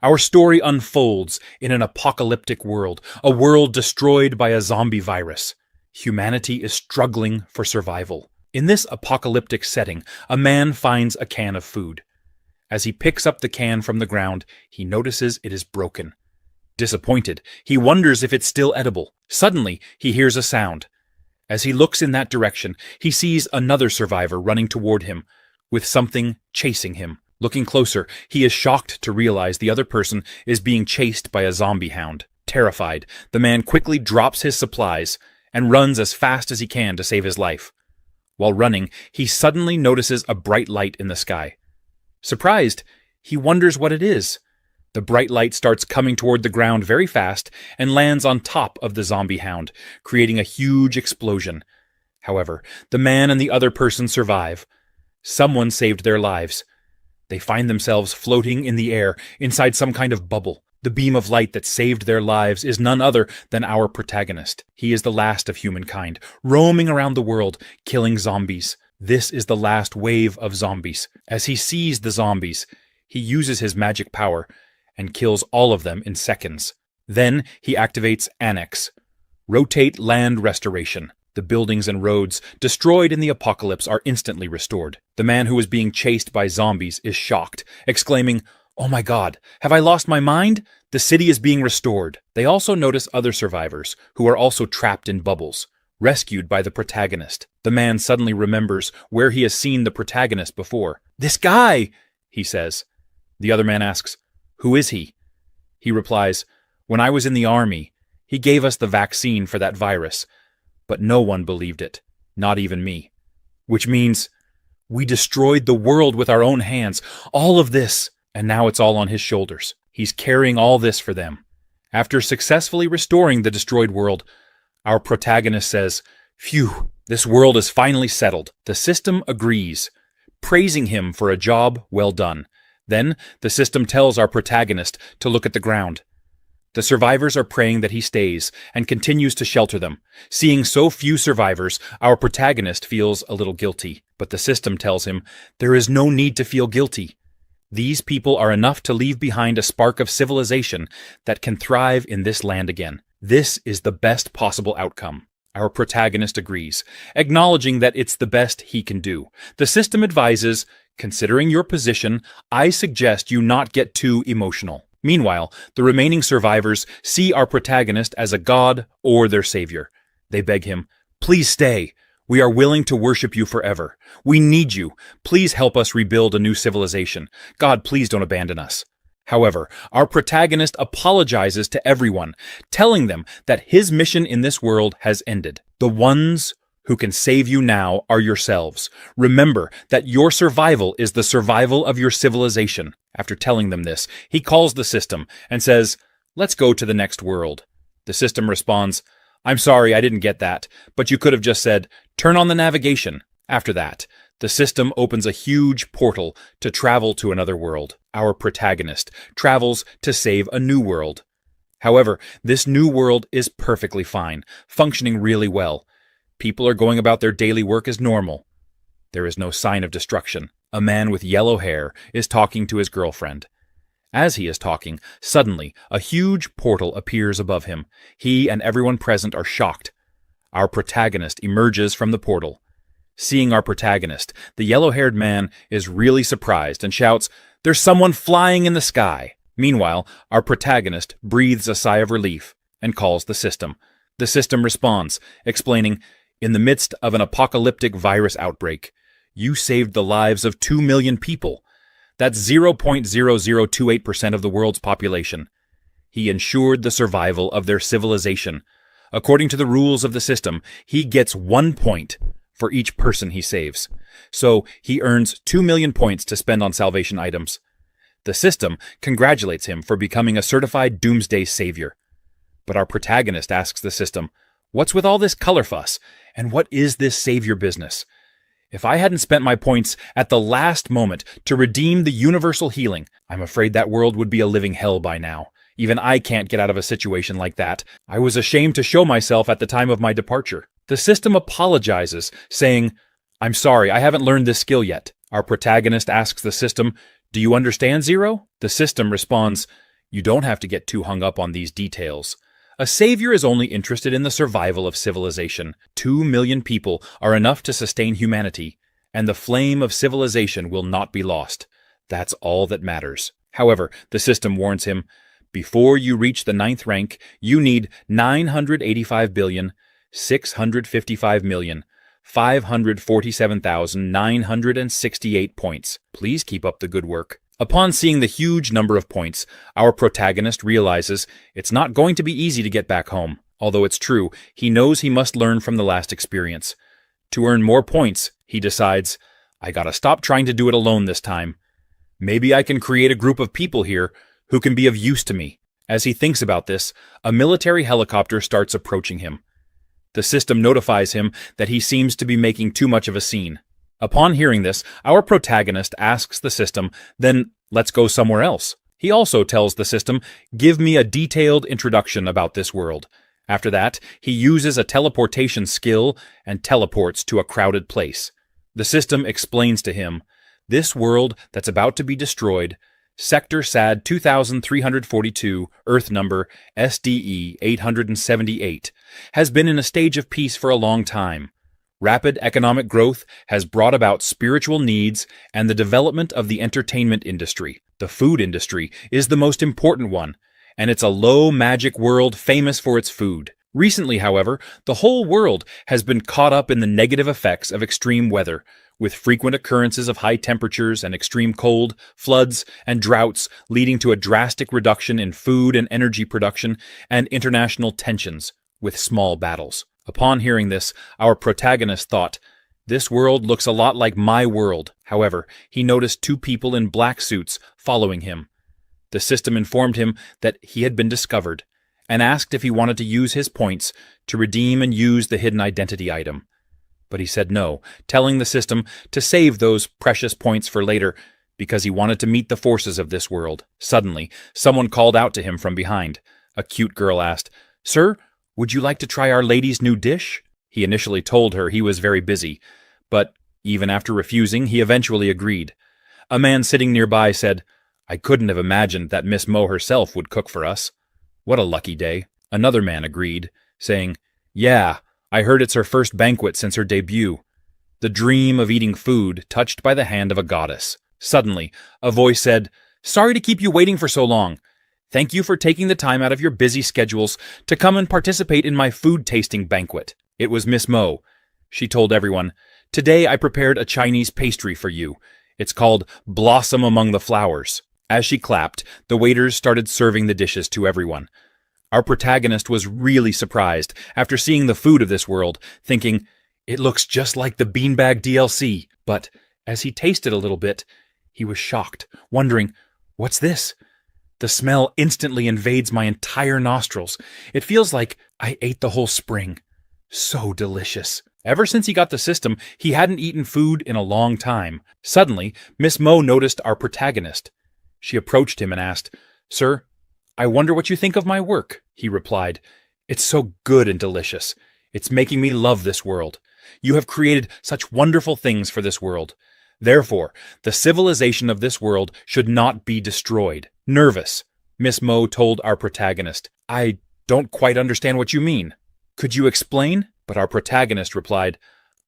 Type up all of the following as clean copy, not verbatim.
Our story unfolds in an apocalyptic world, a world destroyed by a zombie virus. Humanity is struggling for survival. In this apocalyptic setting, a man finds a can of food. As he picks up the can from the ground, he notices it is broken. Disappointed, he wonders if it's still edible. Suddenly, he hears a sound. As he looks in that direction, he sees another survivor running toward him, with something chasing him. Looking closer, he is shocked to realize the other person is being chased by a zombie hound. Terrified, the man quickly drops his supplies and runs as fast as he can to save his life. While running, he suddenly notices a bright light in the sky. Surprised, he wonders what it is. The bright light starts coming toward the ground very fast and lands on top of the zombie hound, creating a huge explosion. However, the man and the other person survive. Someone saved their lives. They find themselves floating in the air inside some kind of bubble. The beam of light that saved their lives is none other than our protagonist. He is the last of humankind, roaming around the world, killing zombies. This is the last wave of zombies. As he sees the zombies, he uses his magic power and kills all of them in seconds. Then he activates Annex, Rotate Land Restoration. The buildings and roads destroyed in the apocalypse are instantly restored. The man who is being chased by zombies is shocked, exclaiming, "Oh my God, have I lost my mind? The city is being restored." They also notice other survivors, who are also trapped in bubbles, rescued by the protagonist. The man suddenly remembers where he has seen the protagonist before. "This guy," he says. The other man asks, "Who is he?" He replies, "When I was in the army, he gave us the vaccine for that virus. But no one believed it, not even me." Which means, we destroyed the world with our own hands. All of this, and now it's all on his shoulders. He's carrying all this for them. After successfully restoring the destroyed world, our protagonist says, "Phew, this world is finally settled." The system agrees, praising him for a job well done. Then, the system tells our protagonist to look at the ground. The survivors are praying that he stays and continues to shelter them. Seeing so few survivors, our protagonist feels a little guilty. But the system tells him there is no need to feel guilty. These people are enough to leave behind a spark of civilization that can thrive in this land again. This is the best possible outcome. Our protagonist agrees, acknowledging that it's the best he can do. The system advises, "Considering your position, I suggest you not get too emotional." Meanwhile, the remaining survivors see our protagonist as a god or their savior. They beg him, "Please stay. We are willing to worship you forever. We need you. Please help us rebuild a new civilization. God, please don't abandon us." However, our protagonist apologizes to everyone, telling them that his mission in this world has ended. The ones who can save you now are yourselves. Remember that your survival is the survival of your civilization. After telling them this, he calls the system and says, "Let's go to the next world." The system responds, "I'm sorry, I didn't get that, but you could have just said, 'Turn on the navigation.'" After that, the system opens a huge portal to travel to another world. Our protagonist travels to save a new world. However, this new world is perfectly fine, functioning really well. People are going about their daily work as normal. There is no sign of destruction. A man with yellow hair is talking to his girlfriend. As he is talking, suddenly a huge portal appears above him. He and everyone present are shocked. Our protagonist emerges from the portal. Seeing our protagonist, the yellow-haired man is really surprised and shouts, "There's someone flying in the sky!" Meanwhile, our protagonist breathes a sigh of relief and calls the system. The system responds, explaining, "In the midst of an apocalyptic virus outbreak, you saved the lives of 2 million people. That's 0.0028% of the world's population. He ensured the survival of their civilization. According to the rules of the system, he gets 1 point for each person he saves. So he earns 2 million points to spend on salvation items. The system congratulates him for becoming a certified doomsday savior. But our protagonist asks the system, "What's with all this color fuss? And what is this savior business? If I hadn't spent my points at the last moment to redeem the universal healing, I'm afraid that world would be a living hell by now. Even I can't get out of a situation like that. I was ashamed to show myself at the time of my departure." The system apologizes, saying, "I'm sorry, I haven't learned this skill yet." Our protagonist asks the system, "Do you understand Zero?" The system responds, You don't have to get too hung up on these details. A savior is only interested in the survival of civilization. 2 million people are enough to sustain humanity, and the flame of civilization will not be lost. That's all that matters. However, the system warns him, before you reach the 9th rank, you need 985,655,547,968 points. Please keep up the good work. Upon seeing the huge number of points, our protagonist realizes it's not going to be easy to get back home. Although it's true, he knows he must learn from the last experience. To earn more points, he decides, I gotta stop trying to do it alone this time. Maybe I can create a group of people here who can be of use to me. As he thinks about this, a military helicopter starts approaching him. The system notifies him that he seems to be making too much of a scene. Upon hearing this, our protagonist asks the system, then let's go somewhere else. He also tells the system, give me a detailed introduction about this world. After that, he uses a teleportation skill and teleports to a crowded place. The system explains to him, this world that's about to be destroyed, Sector SAD 2342, Earth number SDE 878, has been in a stage of peace for a long time. Rapid economic growth has brought about spiritual needs and the development of the entertainment industry. The food industry is the most important one, and it's a low magic world famous for its food. Recently, however, the whole world has been caught up in the negative effects of extreme weather, with frequent occurrences of high temperatures and extreme cold, floods, and droughts leading to a drastic reduction in food and energy production and international tensions, with small battles. Upon hearing this, our protagonist thought, this world looks a lot like my world. However, he noticed 2 people in black suits following him. The system informed him that he had been discovered, and asked if he wanted to use his points to redeem and use the hidden identity item. But he said no, telling the system to save those precious points for later because he wanted to meet the forces of this world. Suddenly, someone called out to him from behind. A cute girl asked, Sir, would you like to try our lady's new dish? He initially told her he was very busy, but even after refusing, he eventually agreed. A man sitting nearby said, I couldn't have imagined that Miss Mo herself would cook for us. What a lucky day. Another man agreed, saying, Yeah, I heard it's her first banquet since her debut. The dream of eating food touched by the hand of a goddess. Suddenly, a voice said, Sorry to keep you waiting for so long. Thank you for taking the time out of your busy schedules to come and participate in my food-tasting banquet. It was Miss Mo. She told everyone, Today I prepared a Chinese pastry for you. It's called Blossom Among the Flowers. As she clapped, the waiters started serving the dishes to everyone. Our protagonist was really surprised after seeing the food of this world, thinking, it looks just like the beanbag DLC. But as he tasted a little bit, he was shocked, wondering, what's this? The smell instantly invades my entire nostrils. It feels like I ate the whole spring. So delicious. Ever since he got the system, he hadn't eaten food in a long time. Suddenly, Miss Mo noticed our protagonist. She approached him and asked, Sir, I wonder what you think of my work. He replied, It's so good and delicious. It's making me love this world. You have created such wonderful things for this world. Therefore, the civilization of this world should not be destroyed. Nervous, Miss Mo told our protagonist, I don't quite understand what you mean. Could you explain? But our protagonist replied,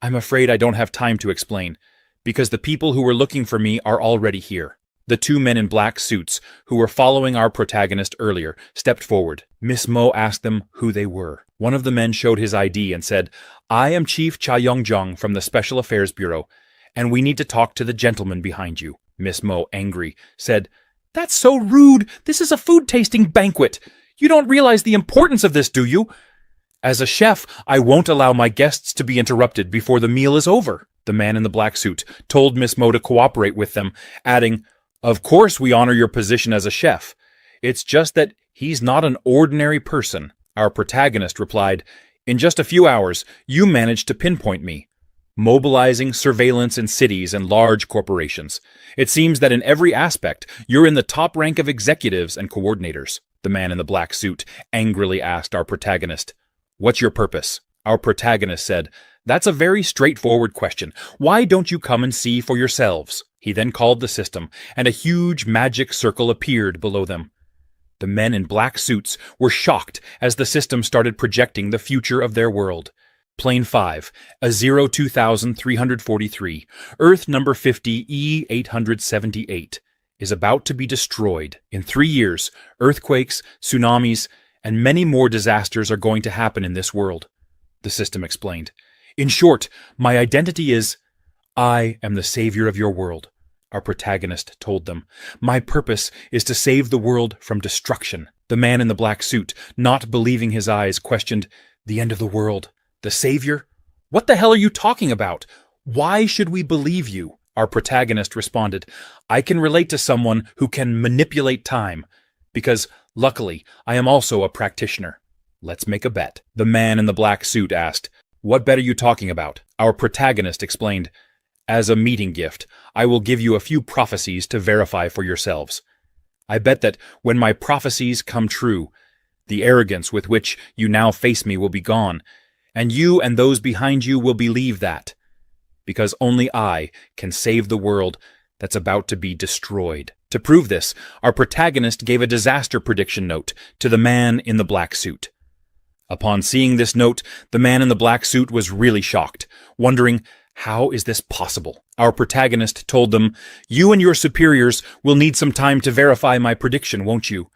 I'm afraid I don't have time to explain, because the people who were looking for me are already here. The 2 men in black suits, who were following our protagonist earlier, stepped forward. Miss Mo asked them who they were. One of the men showed his ID and said, I am Chief Cha Yongjong from the Special Affairs Bureau, and we need to talk to the gentleman behind you. Miss Mo, angry, said, That's so rude! This is a food-tasting banquet! You don't realize the importance of this, do you? As a chef, I won't allow my guests to be interrupted before the meal is over. The man in the black suit told Miss Mo to cooperate with them, adding, Of course we honor your position as a chef. It's just that he's not an ordinary person. Our protagonist replied, In just a few hours, you managed to pinpoint me. Mobilizing surveillance in cities and large corporations. It seems that in every aspect, you're in the top rank of executives and coordinators. The man in the black suit angrily asked our protagonist, What's your purpose? Our protagonist said, That's a very straightforward question. Why don't you come and see for yourselves? He then called the system, and a huge magic circle appeared below them. The men in black suits were shocked as the system started projecting the future of their world. Plane 5, a 02343, Earth number 50 E878, is about to be destroyed. In 3 years, earthquakes, tsunamis, and many more disasters are going to happen in this world, the system explained. In short, my identity is, I am the savior of your world, our protagonist told them. My purpose is to save the world from destruction. The man in the black suit, not believing his eyes, questioned, the end of the world? The savior? What the hell are you talking about? Why should we believe you? Our protagonist responded, I can relate to someone who can manipulate time, because, luckily, I am also a practitioner. Let's make a bet. The man in the black suit asked, what bet are you talking about? Our protagonist explained, as a meeting gift, I will give you a few prophecies to verify for yourselves. I bet that when my prophecies come true, the arrogance with which you now face me will be gone, and you and those behind you will believe that, because only I can save the world that's about to be destroyed. To prove this, our protagonist gave a disaster prediction note to the man in the black suit. Upon seeing this note, the man in the black suit was really shocked, wondering, how is this possible? Our protagonist told them, you and your superiors will need some time to verify my prediction, won't you?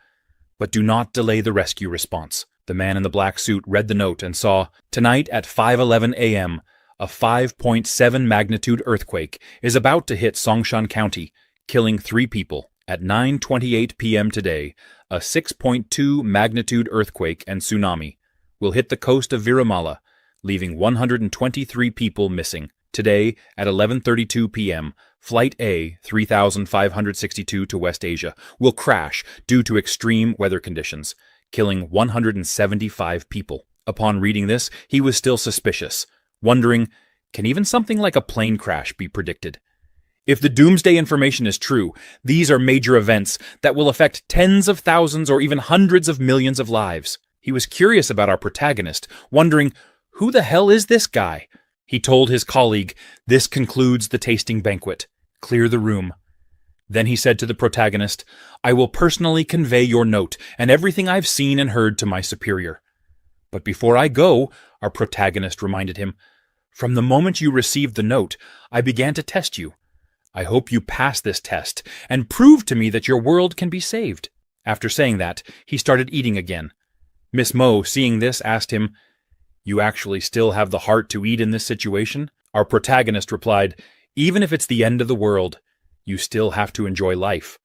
But do not delay the rescue response. The man in the black suit read the note and saw, tonight at 5:11 a.m., a 5.7 magnitude earthquake is about to hit Songshan County, killing 3 people. At 9:28 p.m. today, a 6.2 magnitude earthquake and tsunami will hit the coast of Virumala, leaving 123 people missing. Today, at 11:32 p.m., Flight A 3562 to West Asia will crash due to extreme weather conditions, killing 175 people. Upon reading this, he was still suspicious, wondering, can even something like a plane crash be predicted? If the doomsday information is true, these are major events that will affect tens of thousands or even hundreds of millions of lives. He was curious about our protagonist, wondering, who the hell is this guy? He told his colleague, this concludes the tasting banquet. Clear the room. Then he said to the protagonist, I will personally convey your note and everything I've seen and heard to my superior. But before I go, our protagonist reminded him, from the moment you received the note, I began to test you. I hope you pass this test and prove to me that your world can be saved. After saying that, he started eating again. Miss Mo, seeing this, asked him, you actually still have the heart to eat in this situation? Our protagonist replied, even if it's the end of the world, you still have to enjoy life.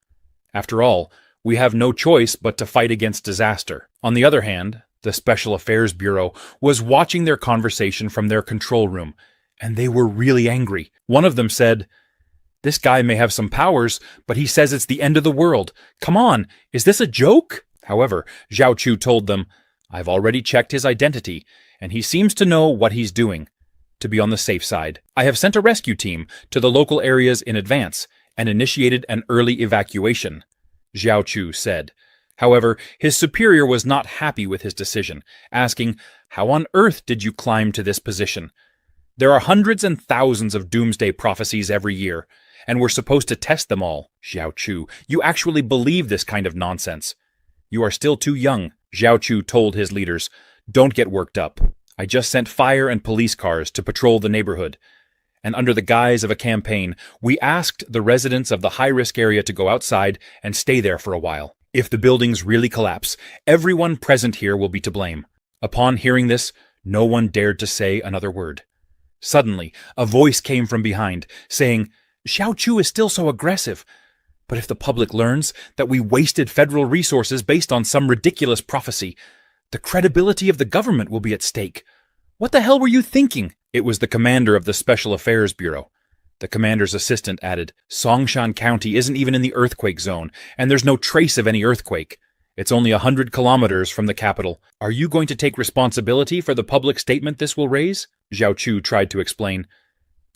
After all, we have no choice but to fight against disaster. On the other hand, the Special Affairs Bureau was watching their conversation from their control room, and they were really angry. One of them said, this guy may have some powers, but he says it's the end of the world. Come on, is this a joke? However, Zhao Chu told them, I've already checked his identity, and he seems to know what he's doing. To be on the safe side, I have sent a rescue team to the local areas in advance and initiated an early evacuation, Zhao Chu said. However, his superior was not happy with his decision, asking, how on earth did you climb to this position? There are hundreds and thousands of doomsday prophecies every year, and we're supposed to test them all. Zhao Chu, you actually believe this kind of nonsense. You are still too young, Zhao Chu told his leaders. Don't get worked up. I just sent fire and police cars to patrol the neighborhood, and under the guise of a campaign, we asked the residents of the high-risk area to go outside and stay there for a while. If the buildings really collapse, everyone present here will be to blame. Upon hearing this, no one dared to say another word. Suddenly, a voice came from behind, saying, Zhao Chu is still so aggressive. But if the public learns that we wasted federal resources based on some ridiculous prophecy, the credibility of the government will be at stake. What the hell were you thinking? It was the commander of the Special Affairs Bureau. The commander's assistant added, Songshan County isn't even in the earthquake zone, and there's no trace of any earthquake. It's only 100 kilometers from the capital. Are you going to take responsibility for the public statement this will raise? Zhao Chu tried to explain.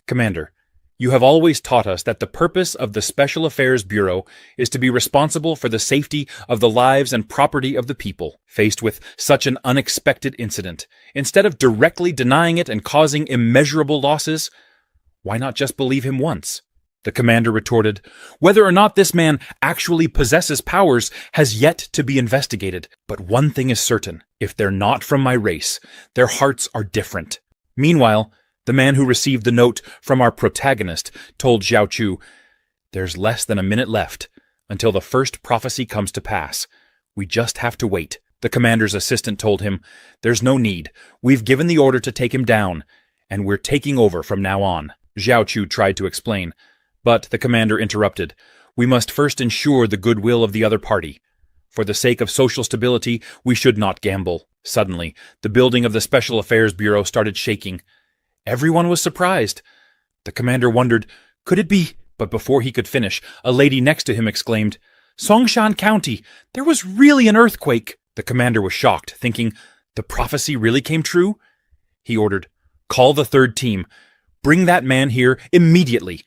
Commander, you have always taught us that the purpose of the Special Affairs Bureau is to be responsible for the safety of the lives and property of the people. Faced with such an unexpected incident, instead of directly denying it and causing immeasurable losses, why not just believe him once? The commander retorted. Whether or not this man actually possesses powers has yet to be investigated. But one thing is certain. If they're not from my race, their hearts are different. Meanwhile, the man who received the note from our protagonist told Xiao Chu, "There's less than a minute left until the first prophecy comes to pass. We just have to wait." The commander's assistant told him, "There's no need. We've given the order to take him down, and we're taking over from now on." Xiao Chu tried to explain, but the commander interrupted. "We must first ensure the goodwill of the other party. For the sake of social stability, we should not gamble." Suddenly, the building of the Special Affairs Bureau started shaking. Everyone was surprised. The commander wondered, could it be? But before he could finish, a lady next to him exclaimed, "Songshan County, there was really an earthquake." The commander was shocked, thinking, the prophecy really came true? He ordered, "Call the third team. Bring that man here immediately.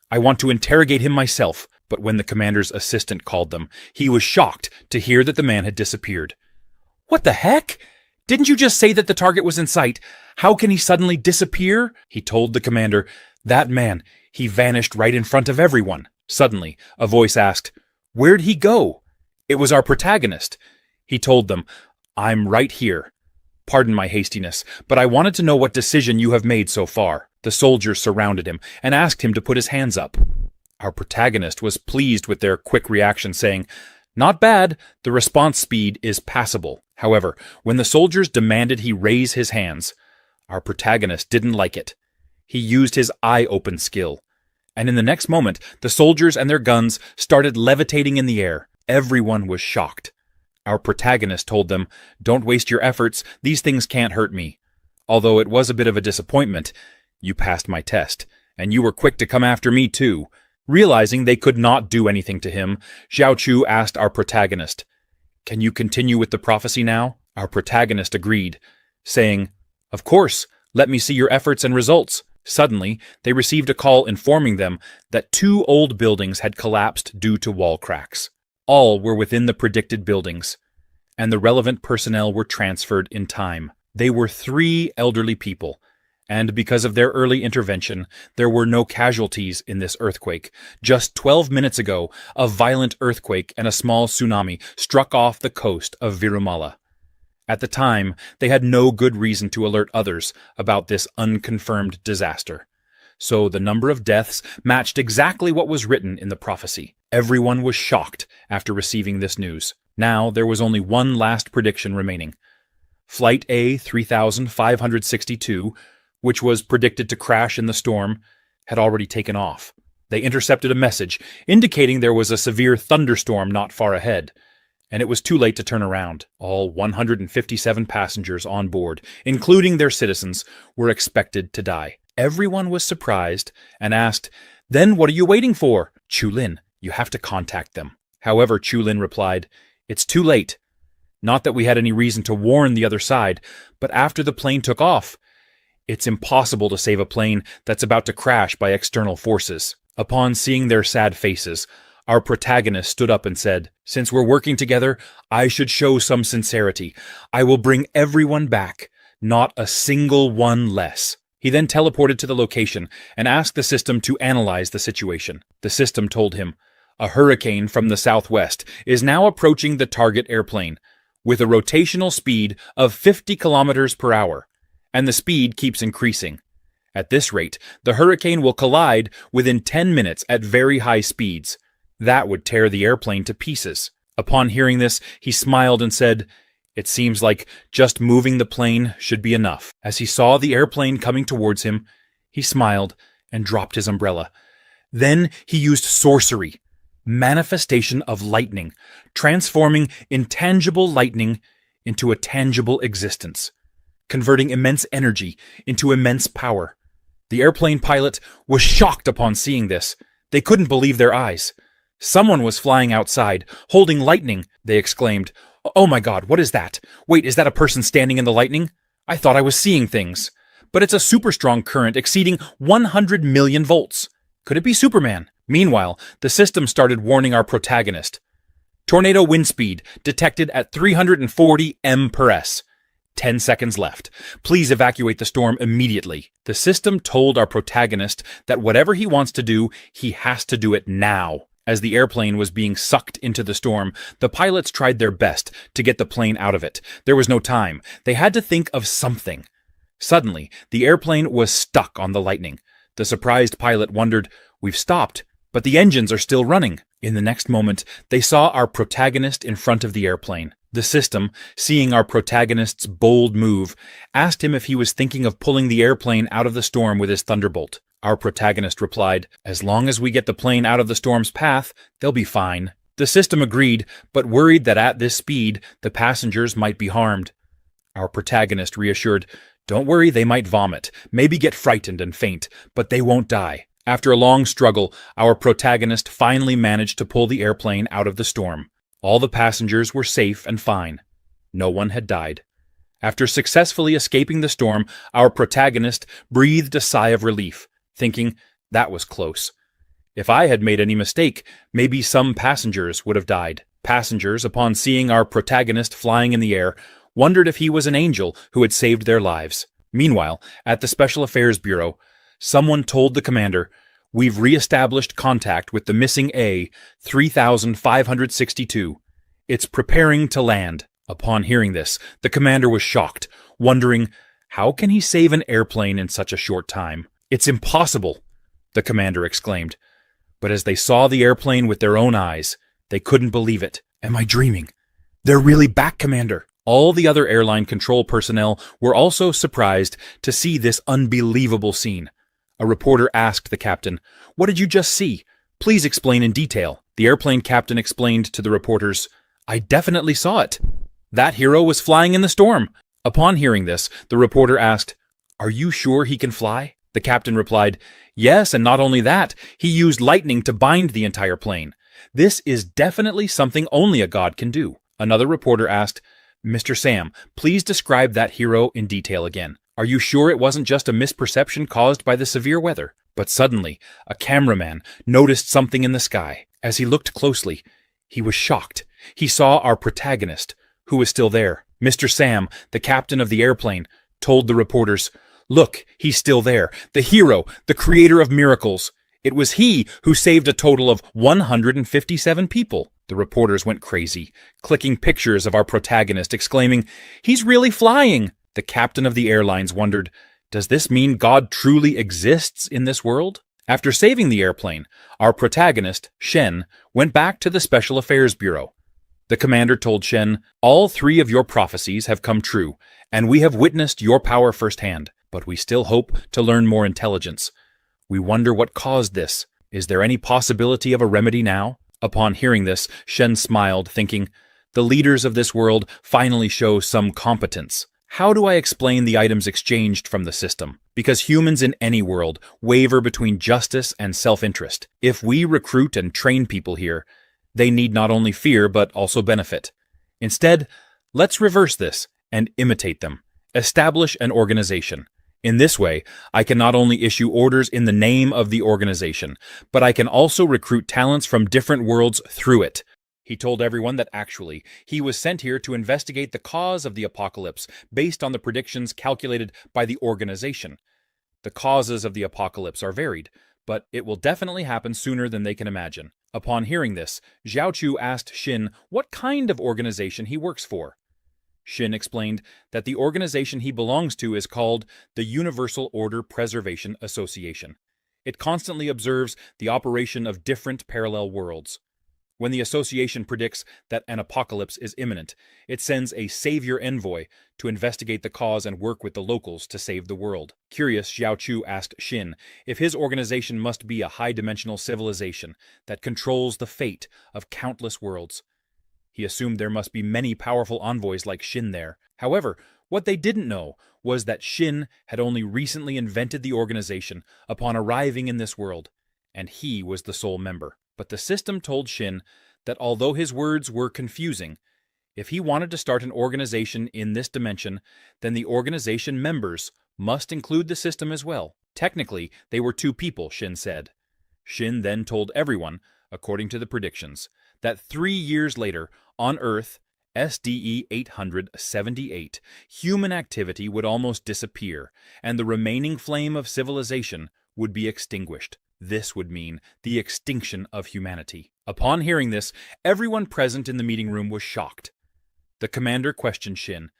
I want to interrogate him myself." But when the commander's assistant called them, he was shocked to hear that the man had disappeared. "What the heck? Didn't you just say that the target was in sight? How can he suddenly disappear?" He told the commander, "That man, he vanished right in front of everyone." Suddenly, a voice asked, "Where'd he go?" It was our protagonist. He told them, "I'm right here. Pardon my hastiness, but I wanted to know what decision you have made so far." The soldiers surrounded him and asked him to put his hands up. Our protagonist was pleased with their quick reaction, saying, "Not bad, the response speed is passable." However, when the soldiers demanded he raise his hands, our protagonist didn't like it. He used his eye-open skill, and in the next moment, the soldiers and their guns started levitating in the air. Everyone was shocked. Our protagonist told them, "Don't waste your efforts, these things can't hurt me." Although it was a bit of a disappointment, you passed my test, and you were quick to come after me too. Realizing they could not do anything to him, Xiao Chu asked our protagonist, "Can you continue with the prophecy now?" Our protagonist agreed, saying, "Of course, let me see your efforts and results." Suddenly, they received a call informing them that 2 old buildings had collapsed due to wall cracks. All were within the predicted buildings, and the relevant personnel were transferred in time. They were 3 elderly people, and because of their early intervention, there were no casualties in this earthquake. Just 12 minutes ago, a violent earthquake and a small tsunami struck off the coast of Virumala. At the time, they had no good reason to alert others about this unconfirmed disaster. So the number of deaths matched exactly what was written in the prophecy. Everyone was shocked after receiving this news. Now there was only one last prediction remaining. Flight A3562, which was predicted to crash in the storm, had already taken off. They intercepted a message indicating there was a severe thunderstorm not far ahead, and it was too late to turn around. All 157 passengers on board, including their citizens, were expected to die. Everyone was surprised and asked, "Then what are you waiting for?" "Chulin, you have to contact them." However, Chulin replied, "It's too late. Not that we had any reason to warn the other side, but after the plane took off, it's impossible to save a plane that's about to crash by external forces." Upon seeing their sad faces, our protagonist stood up and said, "Since we're working together, I should show some sincerity. I will bring everyone back, not a single one less." He then teleported to the location and asked the system to analyze the situation. The system told him, "A hurricane from the southwest is now approaching the target airplane with a rotational speed of 50 kilometers per hour, and the speed keeps increasing. At this rate, the hurricane will collide within 10 minutes at very high speeds. That would tear the airplane to pieces." Upon hearing this, he smiled and said, "It seems like just moving the plane should be enough." As he saw the airplane coming towards him, he smiled and dropped his umbrella. Then he used sorcery, manifestation of lightning, transforming intangible lightning into a tangible existence, converting immense energy into immense power. The airplane pilot was shocked upon seeing this. They couldn't believe their eyes. Someone was flying outside, holding lightning. They exclaimed, "Oh my God, what is that? Wait, is that a person standing in the lightning? I thought I was seeing things. But it's a super strong current exceeding 100 million volts. Could it be Superman?" Meanwhile, the system started warning our protagonist. "Tornado wind speed detected at 340 m/s. 10 seconds left. Please evacuate the storm immediately. The system told our protagonist that whatever he wants to do, he has to do it now. As the airplane was being sucked into the storm, the pilots tried their best to get the plane out of it. There was no time. They had to think of something. Suddenly, the airplane was stuck on the lightning. The surprised pilot wondered, "We've stopped, but the engines are still running." In the next moment, they saw our protagonist in front of the airplane. The system, seeing our protagonist's bold move, asked him if he was thinking of pulling the airplane out of the storm with his thunderbolt. Our protagonist replied, "As long as we get the plane out of the storm's path, they'll be fine." The system agreed, but worried that at this speed, the passengers might be harmed. Our protagonist reassured, "Don't worry, they might vomit, maybe get frightened and faint, but they won't die." After a long struggle, our protagonist finally managed to pull the airplane out of the storm. All the passengers were safe and fine. No one had died. After successfully escaping the storm, our protagonist breathed a sigh of relief, thinking, "That was close. If I had made any mistake, maybe some passengers would have died." Passengers, upon seeing our protagonist flying in the air, wondered if he was an angel who had saved their lives. Meanwhile, at the Special Affairs Bureau, someone told the commander, "We've re-established contact with the missing A-3562. It's preparing to land." Upon hearing this, the commander was shocked, wondering, how can he save an airplane in such a short time? "It's impossible," the commander exclaimed. But as they saw the airplane with their own eyes, they couldn't believe it. "Am I dreaming? They're really back, Commander." All the other airline control personnel were also surprised to see this unbelievable scene. A reporter asked the captain, "What did you just see? Please explain in detail." The airplane captain explained to the reporters, "I definitely saw it. That hero was flying in the storm." Upon hearing this, the reporter asked, "Are you sure he can fly?" The captain replied, "Yes, and not only that, he used lightning to bind the entire plane. This is definitely something only a god can do." Another reporter asked, "Mr. Sam, please describe that hero in detail again. Are you sure it wasn't just a misperception caused by the severe weather?" But suddenly, a cameraman noticed something in the sky. As he looked closely, he was shocked. He saw our protagonist, who was still there. Mr. Sam, the captain of the airplane, told the reporters, "Look, he's still there. The hero, the creator of miracles. It was he who saved a total of 157 people." The reporters went crazy, clicking pictures of our protagonist, exclaiming, "He's really flying!" The captain of the airlines wondered, does this mean God truly exists in this world? After saving the airplane, our protagonist, Shen, went back to the Special Affairs Bureau. The commander told Shen, "All 3 of your prophecies have come true, and we have witnessed your power firsthand, but we still hope to learn more intelligence. We wonder what caused this. Is there any possibility of a remedy now?" Upon hearing this, Shen smiled, thinking, "The leaders of this world finally show some competence. How do I explain the items exchanged from the system? Because humans in any world waver between justice and self-interest. If we recruit and train people here, they need not only fear but also benefit. Instead, let's reverse this and imitate them. Establish an organization. In this way, I can not only issue orders in the name of the organization, but I can also recruit talents from different worlds through it." He told everyone that actually, he was sent here to investigate the cause of the apocalypse based on the predictions calculated by the organization. The causes of the apocalypse are varied, but it will definitely happen sooner than they can imagine. Upon hearing this, Zhao asked Shin what kind of organization he works for. Shin explained that the organization he belongs to is called the Universal Order Preservation Association. It constantly observes the operation of different parallel worlds. When the association predicts that an apocalypse is imminent, it sends a savior envoy to investigate the cause and work with the locals to save the world. Curious, Zhao asked Shin if his organization must be a high-dimensional civilization that controls the fate of countless worlds. He assumed there must be many powerful envoys like Shin there. However, what they didn't know was that Shin had only recently invented the organization upon arriving in this world, and he was the sole member. But the system told Shin that although his words were confusing, if he wanted to start an organization in this dimension, then the organization members must include the system as well. Technically, they were 2 people, Shin said. Shin then told everyone, according to the predictions, that 3 years later, on Earth, SDE 878, human activity would almost disappear, and the remaining flame of civilization would be extinguished. This would mean the extinction of humanity. Upon hearing this, everyone present in the meeting room was shocked. The commander questioned Shin,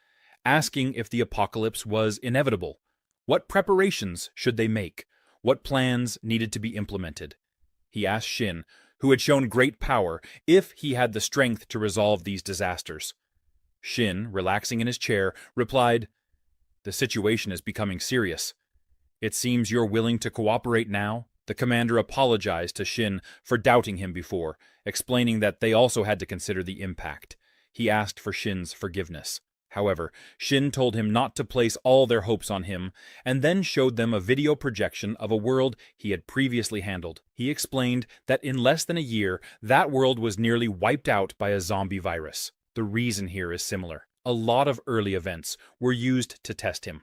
asking if the apocalypse was inevitable. What preparations should they make? What plans needed to be implemented? He asked Shin, who had shown great power, if he had the strength to resolve these disasters. Shin, relaxing in his chair, replied, "The situation is becoming serious. It seems you're willing to cooperate now?" The commander apologized to Shin for doubting him before, explaining that they also had to consider the impact. He asked for Shin's forgiveness. However, Shin told him not to place all their hopes on him, and then showed them a video projection of a world he had previously handled. He explained that in less than a year, that world was nearly wiped out by a zombie virus. The reason here is similar. A lot of early events were used to test him.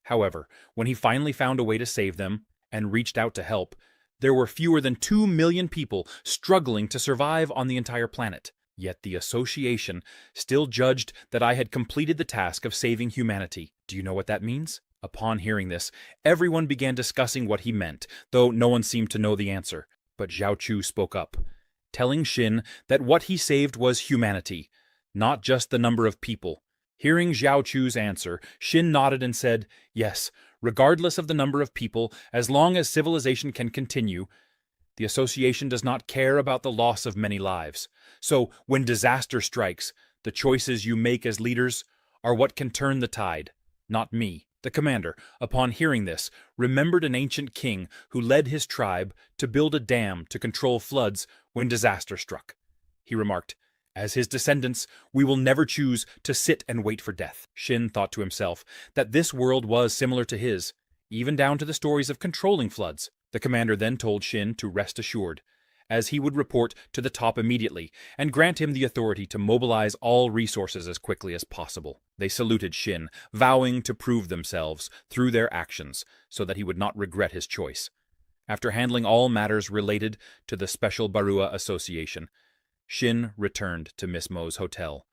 However, when he finally found a way to save them, and reached out to help, there were fewer than 2 million people struggling to survive on the entire planet. Yet the association still judged that I had completed the task of saving humanity. Do you know what that means? Upon hearing this, everyone began discussing what he meant, though no one seemed to know the answer. But Zhao Chu spoke up, telling Shin that what he saved was humanity, not just the number of people. Hearing Zhao Chu's answer, Shin nodded and said, "Yes, regardless of the number of people, as long as civilization can continue, the association does not care about the loss of many lives. So, when disaster strikes, the choices you make as leaders are what can turn the tide, not me." The commander, upon hearing this, remembered an ancient king who led his tribe to build a dam to control floods when disaster struck. He remarked, "As his descendants, we will never choose to sit and wait for death." Shin thought to himself that this world was similar to his, even down to the stories of controlling floods. The commander then told Shin to rest assured, as he would report to the top immediately and grant him the authority to mobilize all resources as quickly as possible. They saluted Shin, vowing to prove themselves through their actions so that he would not regret his choice. After handling all matters related to the Special Barua Association, Shin returned to Miss Mo's hotel,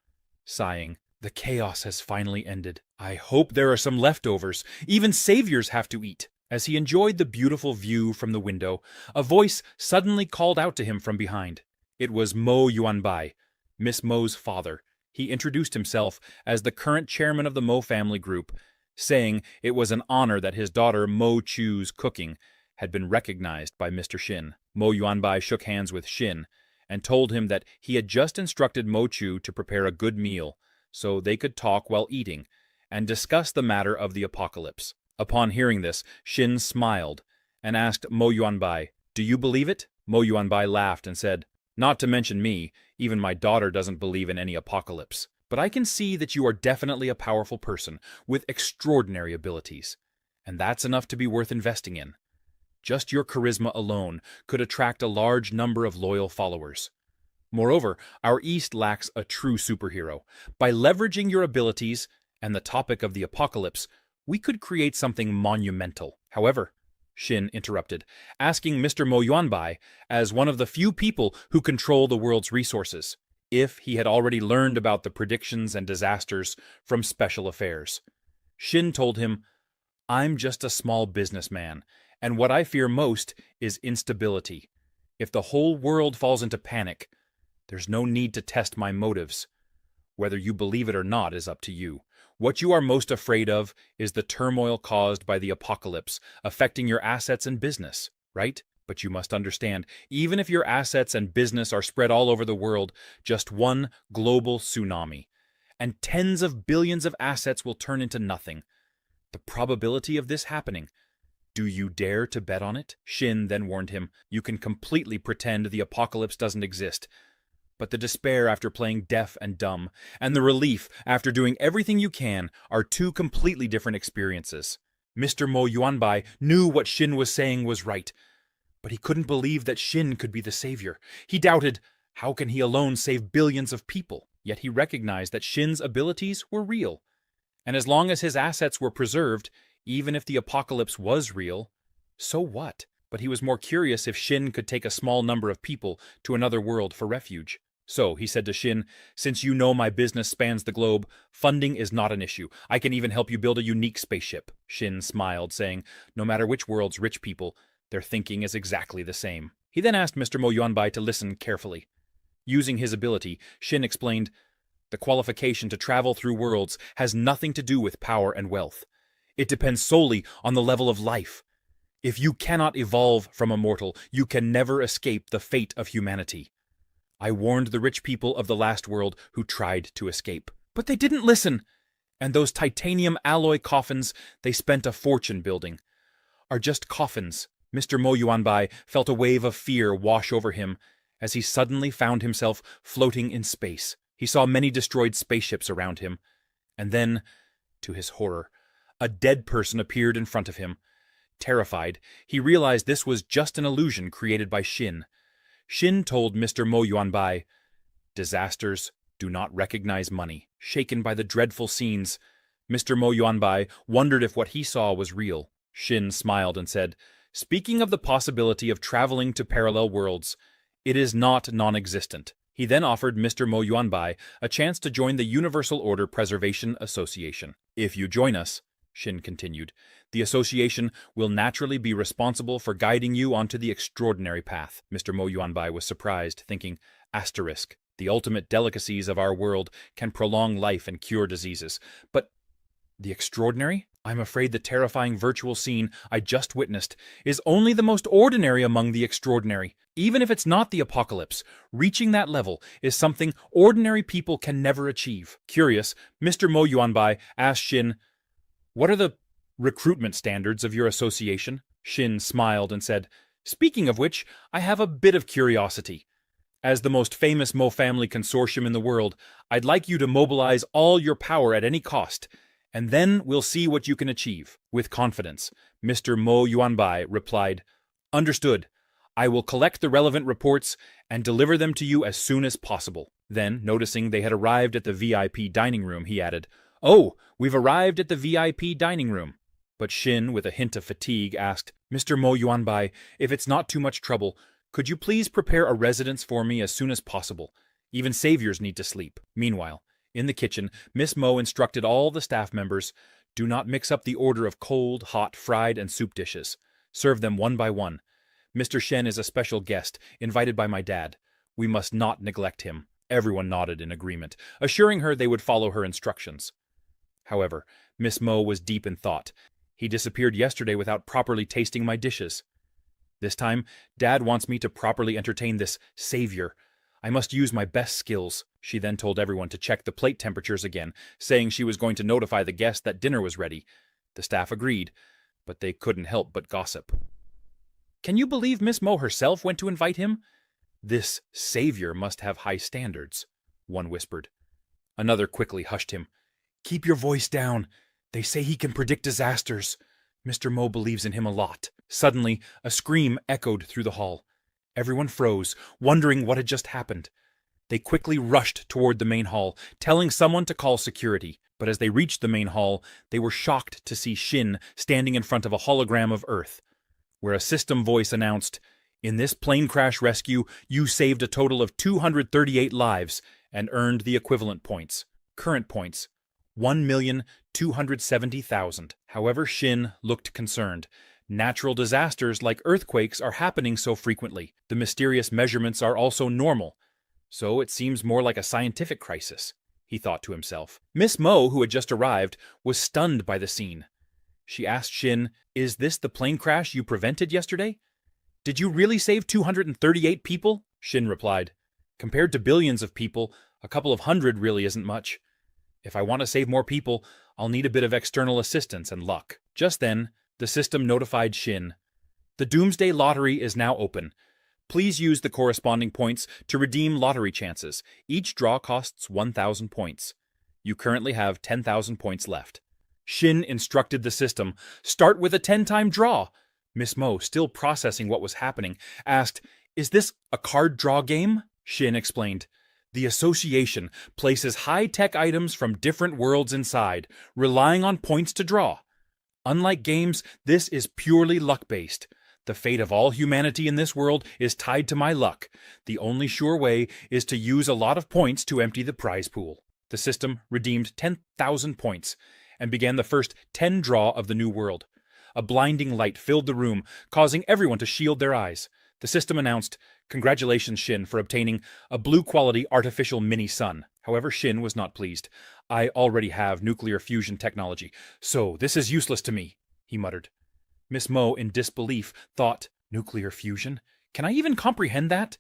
sighing, "The chaos has finally ended. I hope there are some leftovers. Even saviors have to eat." As he enjoyed the beautiful view from the window, a voice suddenly called out to him from behind. It was Mo Yuanbai, Miss Mo's father. He introduced himself as the current chairman of the Mo family group, saying it was an honor that his daughter Mo Chu's cooking had been recognized by Mr. Shin. Mo Yuanbai shook hands with Shin and told him that he had just instructed Mo Chu to prepare a good meal so they could talk while eating and discuss the matter of the apocalypse. Upon hearing this, Shin smiled and asked Mo Yuanbai, "Do you believe it?" Mo Yuanbai laughed and said, "Not to mention me, even my daughter doesn't believe in any apocalypse. But I can see that you are definitely a powerful person with extraordinary abilities, and that's enough to be worth investing in. Just your charisma alone could attract a large number of loyal followers. Moreover, our East lacks a true superhero. By leveraging your abilities and the topic of the apocalypse, we could create something monumental." However, Shin interrupted, asking Mr. Mo Yuanbai, as one of the few people who control the world's resources, if he had already learned about the predictions and disasters from special affairs. Shin told him, "I'm just a small businessman, and what I fear most is instability. If the whole world falls into panic, there's no need to test my motives. Whether you believe it or not is up to you. What you are most afraid of is the turmoil caused by the apocalypse affecting your assets and business, right? But you must understand, even if your assets and business are spread all over the world, just one global tsunami, and tens of billions of assets will turn into nothing. The probability of this happening, do you dare to bet on it?" Shin then warned him, "You can completely pretend the apocalypse doesn't exist, but the despair after playing deaf and dumb, and the relief after doing everything you can, are two completely different experiences." Mr. Mo Yuanbai knew what Shin was saying was right, but he couldn't believe that Shin could be the savior. He doubted, how can he alone save billions of people? Yet he recognized that Shin's abilities were real, and as long as his assets were preserved, even if the apocalypse was real, so what? But he was more curious if Shin could take a small number of people to another world for refuge. So, he said to Shin, since you know my business spans the globe, funding is not an issue. I can even help you build a unique spaceship. Shin smiled, saying, no matter which world's rich people, their thinking is exactly the same. He then asked Mr. Mo Yuanbai to listen carefully. Using his ability, Shin explained, the qualification to travel through worlds has nothing to do with power and wealth. It depends solely on the level of life. If you cannot evolve from a mortal, you can never escape the fate of humanity. I warned the rich people of the last world who tried to escape. But they didn't listen. And those titanium alloy coffins they spent a fortune building are just coffins. Mr. Mo Yuanbai felt a wave of fear wash over him as he suddenly found himself floating in space. He saw many destroyed spaceships around him. And then, to his horror, a dead person appeared in front of him. Terrified, he realized this was just an illusion created by Shin. Shin told Mr. Mo Yuanbai, disasters do not recognize money. Shaken by the dreadful scenes, Mr. Mo Yuanbai wondered if what he saw was real. Shin smiled and said, speaking of the possibility of traveling to parallel worlds, it is not non-existent. He then offered Mr. Mo Yuanbai a chance to join the Universal Order Preservation Association. If you join us, Shin continued, the association will naturally be responsible for guiding you onto the extraordinary path. Mr. Mo Yuanbai was surprised, thinking, asterisk, the ultimate delicacies of our world can prolong life and cure diseases. But the extraordinary? I'm afraid the terrifying virtual scene I just witnessed is only the most ordinary among the extraordinary. Even if it's not the apocalypse, reaching that level is something ordinary people can never achieve. Curious, Mr. Mo Yuanbai asked Shin, what are the recruitment standards of your association? Shin smiled and said, speaking of which, I have a bit of curiosity. As the most famous Mo family consortium in the world, I'd like you to mobilize all your power at any cost, and then we'll see what you can achieve. With confidence, Mr. Mo Yuanbai replied, understood. I will collect the relevant reports and deliver them to you as soon as possible. Then, noticing they had arrived at the VIP dining room, he added, oh, we've arrived at the VIP dining room. But Shin, with a hint of fatigue, asked, Mr. Mo Yuanbai, if it's not too much trouble, could you please prepare a residence for me as soon as possible? Even saviors need to sleep. Meanwhile, in the kitchen, Miss Mo instructed all the staff members, do not mix up the order of cold, hot, fried, and soup dishes. Serve them one by one. Mr. Shen is a special guest, invited by my dad. We must not neglect him. Everyone nodded in agreement, assuring her they would follow her instructions. However, Miss Mo was deep in thought. He disappeared yesterday without properly tasting my dishes. This time, Dad wants me to properly entertain this savior. I must use my best skills. She then told everyone to check the plate temperatures again, saying she was going to notify the guests that dinner was ready. The staff agreed, but they couldn't help but gossip. Can you believe Miss Mo herself went to invite him? This savior must have high standards, one whispered. Another quickly hushed him. Keep your voice down. They say he can predict disasters. Mr. Mo believes in him a lot. Suddenly, a scream echoed through the hall. Everyone froze, wondering what had just happened. They quickly rushed toward the main hall, telling someone to call security. But as they reached the main hall, they were shocked to see Shin standing in front of a hologram of Earth, where a system voice announced, in this plane crash rescue, you saved a total of 238 lives and earned the equivalent points. Current points, 1,270,000. However, Shin looked concerned. Natural disasters like earthquakes are happening so frequently. The mysterious measurements are also normal. So it seems more like a scientific crisis, he thought to himself. Miss Mo, who had just arrived, was stunned by the scene. She asked Shin, is this the plane crash you prevented yesterday? Did you really save 238 people? Shin replied, compared to billions of people, a couple of hundred really isn't much. If I want to save more people, I'll need a bit of external assistance and luck. Just then, the system notified Shin. The Doomsday Lottery is now open. Please use the corresponding points to redeem lottery chances. Each draw costs 1,000 points. You currently have 10,000 points left. Shin instructed the system, start with a 10-time draw. Miss Mo, still processing what was happening, asked, is this a card draw game? Shin explained, the association places high-tech items from different worlds inside, relying on points to draw. Unlike games, this is purely luck-based. The fate of all humanity in this world is tied to my luck. The only sure way is to use a lot of points to empty the prize pool. The system redeemed 10,000 points and began the first 10 draw of the new world. A blinding light filled the room, causing everyone to shield their eyes. The system announced, "Congratulations, Shin, for obtaining a blue-quality artificial mini-sun." However, Shin was not pleased. "I already have nuclear fusion technology, so this is useless to me," he muttered. Miss Mo, in disbelief, thought, "Nuclear fusion? Can I even comprehend that?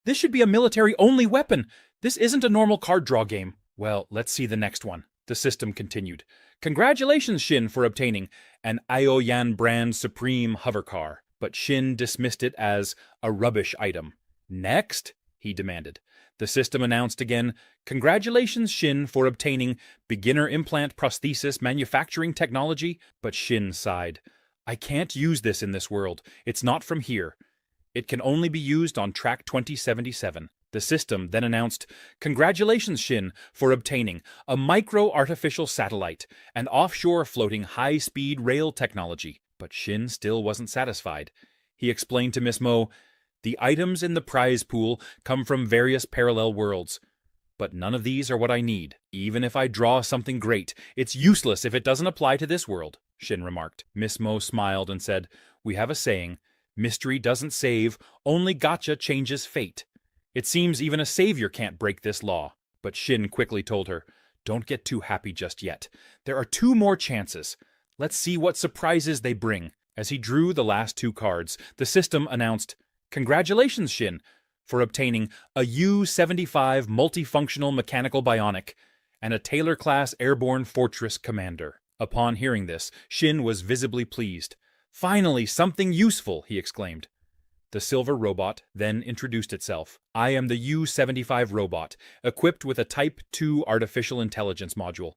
This should be a military-only weapon. This isn't a normal card draw game." "Well, let's see the next one." The system continued. "Congratulations, Shin, for obtaining an Aoyan brand Supreme hover car." But Shin dismissed it as a rubbish item. "Next?" he demanded. The system announced again, "Congratulations, Shin, for obtaining beginner implant prosthesis manufacturing technology." But Shin sighed. "I can't use this in this world. It's not from here. It can only be used on track 2077. The system then announced, "Congratulations, Shin, for obtaining a micro-artificial satellite and offshore floating high-speed rail technology." But Shin still wasn't satisfied. He explained to Miss Mo, "The items in the prize pool come from various parallel worlds. But none of these are what I need. Even if I draw something great, it's useless if it doesn't apply to this world," Shin remarked. Miss Mo smiled and said, "We have a saying, mystery doesn't save, only gotcha changes fate. It seems even a savior can't break this law." But Shin quickly told her, "Don't get too happy just yet. There are 2 more chances. Let's see what surprises they bring." As he drew the last 2 cards, the system announced, "Congratulations, Shin, for obtaining a U-75 multifunctional mechanical bionic and a Taylor-class airborne fortress commander." Upon hearing this, Shin was visibly pleased. "Finally, something useful," he exclaimed. The silver robot then introduced itself. "I am the U-75 robot, equipped with a Type 2 artificial intelligence module.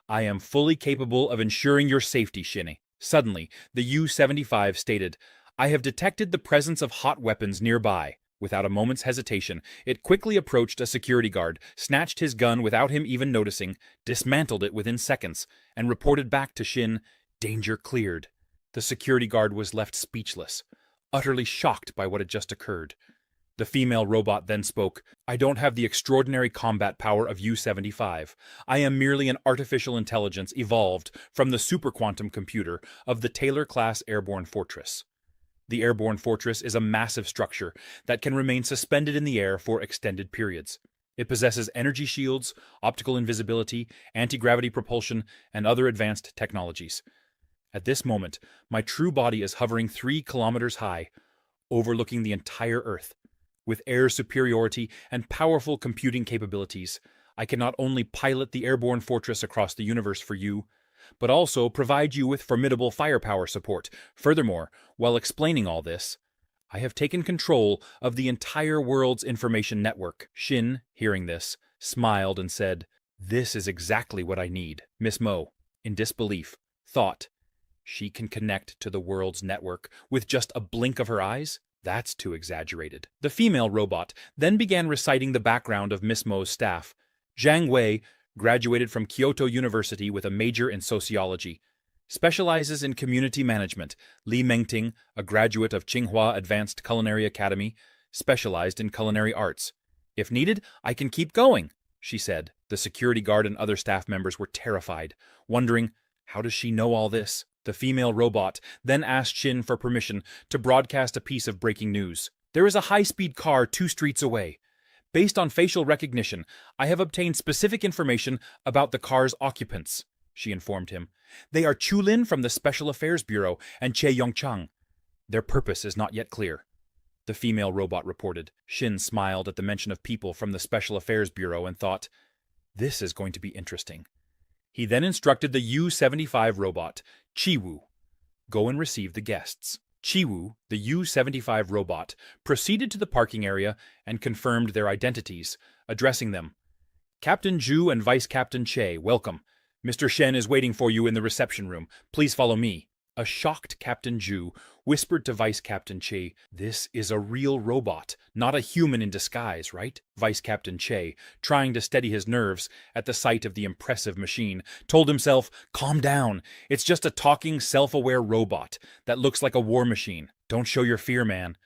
I am fully capable of ensuring your safety, Shinny." Suddenly, the U-75 stated, "I have detected the presence of hot weapons nearby." Without a moment's hesitation, it quickly approached a security guard, snatched his gun without him even noticing, dismantled it within seconds, and reported back to Shin, "Danger cleared." The security guard was left speechless, utterly shocked by what had just occurred. The female robot then spoke, "I don't have the extraordinary combat power of U-75. I am merely an artificial intelligence evolved from the superquantum computer of the Taylor-class airborne fortress. The airborne fortress is a massive structure that can remain suspended in the air for extended periods. It possesses energy shields, optical invisibility, anti-gravity propulsion, and other advanced technologies. At this moment, my true body is hovering 3 kilometers high, overlooking the entire Earth. With air superiority and powerful computing capabilities, I can not only pilot the airborne fortress across the universe for you, but also provide you with formidable firepower support. Furthermore, while explaining all this, I have taken control of the entire world's information network." Shin, hearing this, smiled and said, "This is exactly what I need." Miss Mo, in disbelief, thought, "She can connect to the world's network with just a blink of her eyes? That's too exaggerated." The female robot then began reciting the background of Miss Mo's staff. Zhang Wei graduated from Kyoto University with a major in sociology. Specializes in community management. Li Mengting, a graduate of Tsinghua Advanced Culinary Academy, specialized in culinary arts. "If needed, I can keep going," she said. The security guard and other staff members were terrified, wondering, how does she know all this? The female robot then asked Shin for permission to broadcast a piece of breaking news. "There is a high-speed car 2 streets away. Based on facial recognition, I have obtained specific information about the car's occupants," she informed him. "They are Chulin from the Special Affairs Bureau and Che Yongchang. Their purpose is not yet clear." The female robot reported. Shin smiled at the mention of people from the Special Affairs Bureau and thought, "This is going to be interesting." He then instructed the U-75 robot, Chiwu, "Go and receive the guests." Chiwu, the U-75 robot, proceeded to the parking area and confirmed their identities, addressing them. "Captain Zhu and Vice Captain Che, welcome. Mr. Shen is waiting for you in the reception room. Please follow me." A shocked Captain Ju whispered to Vice Captain Che, "This is a real robot, not a human in disguise, right?" Vice Captain Che, trying to steady his nerves at the sight of the impressive machine, told himself, "Calm down. It's just a talking, self-aware robot that looks like a war machine. Don't show your fear, man."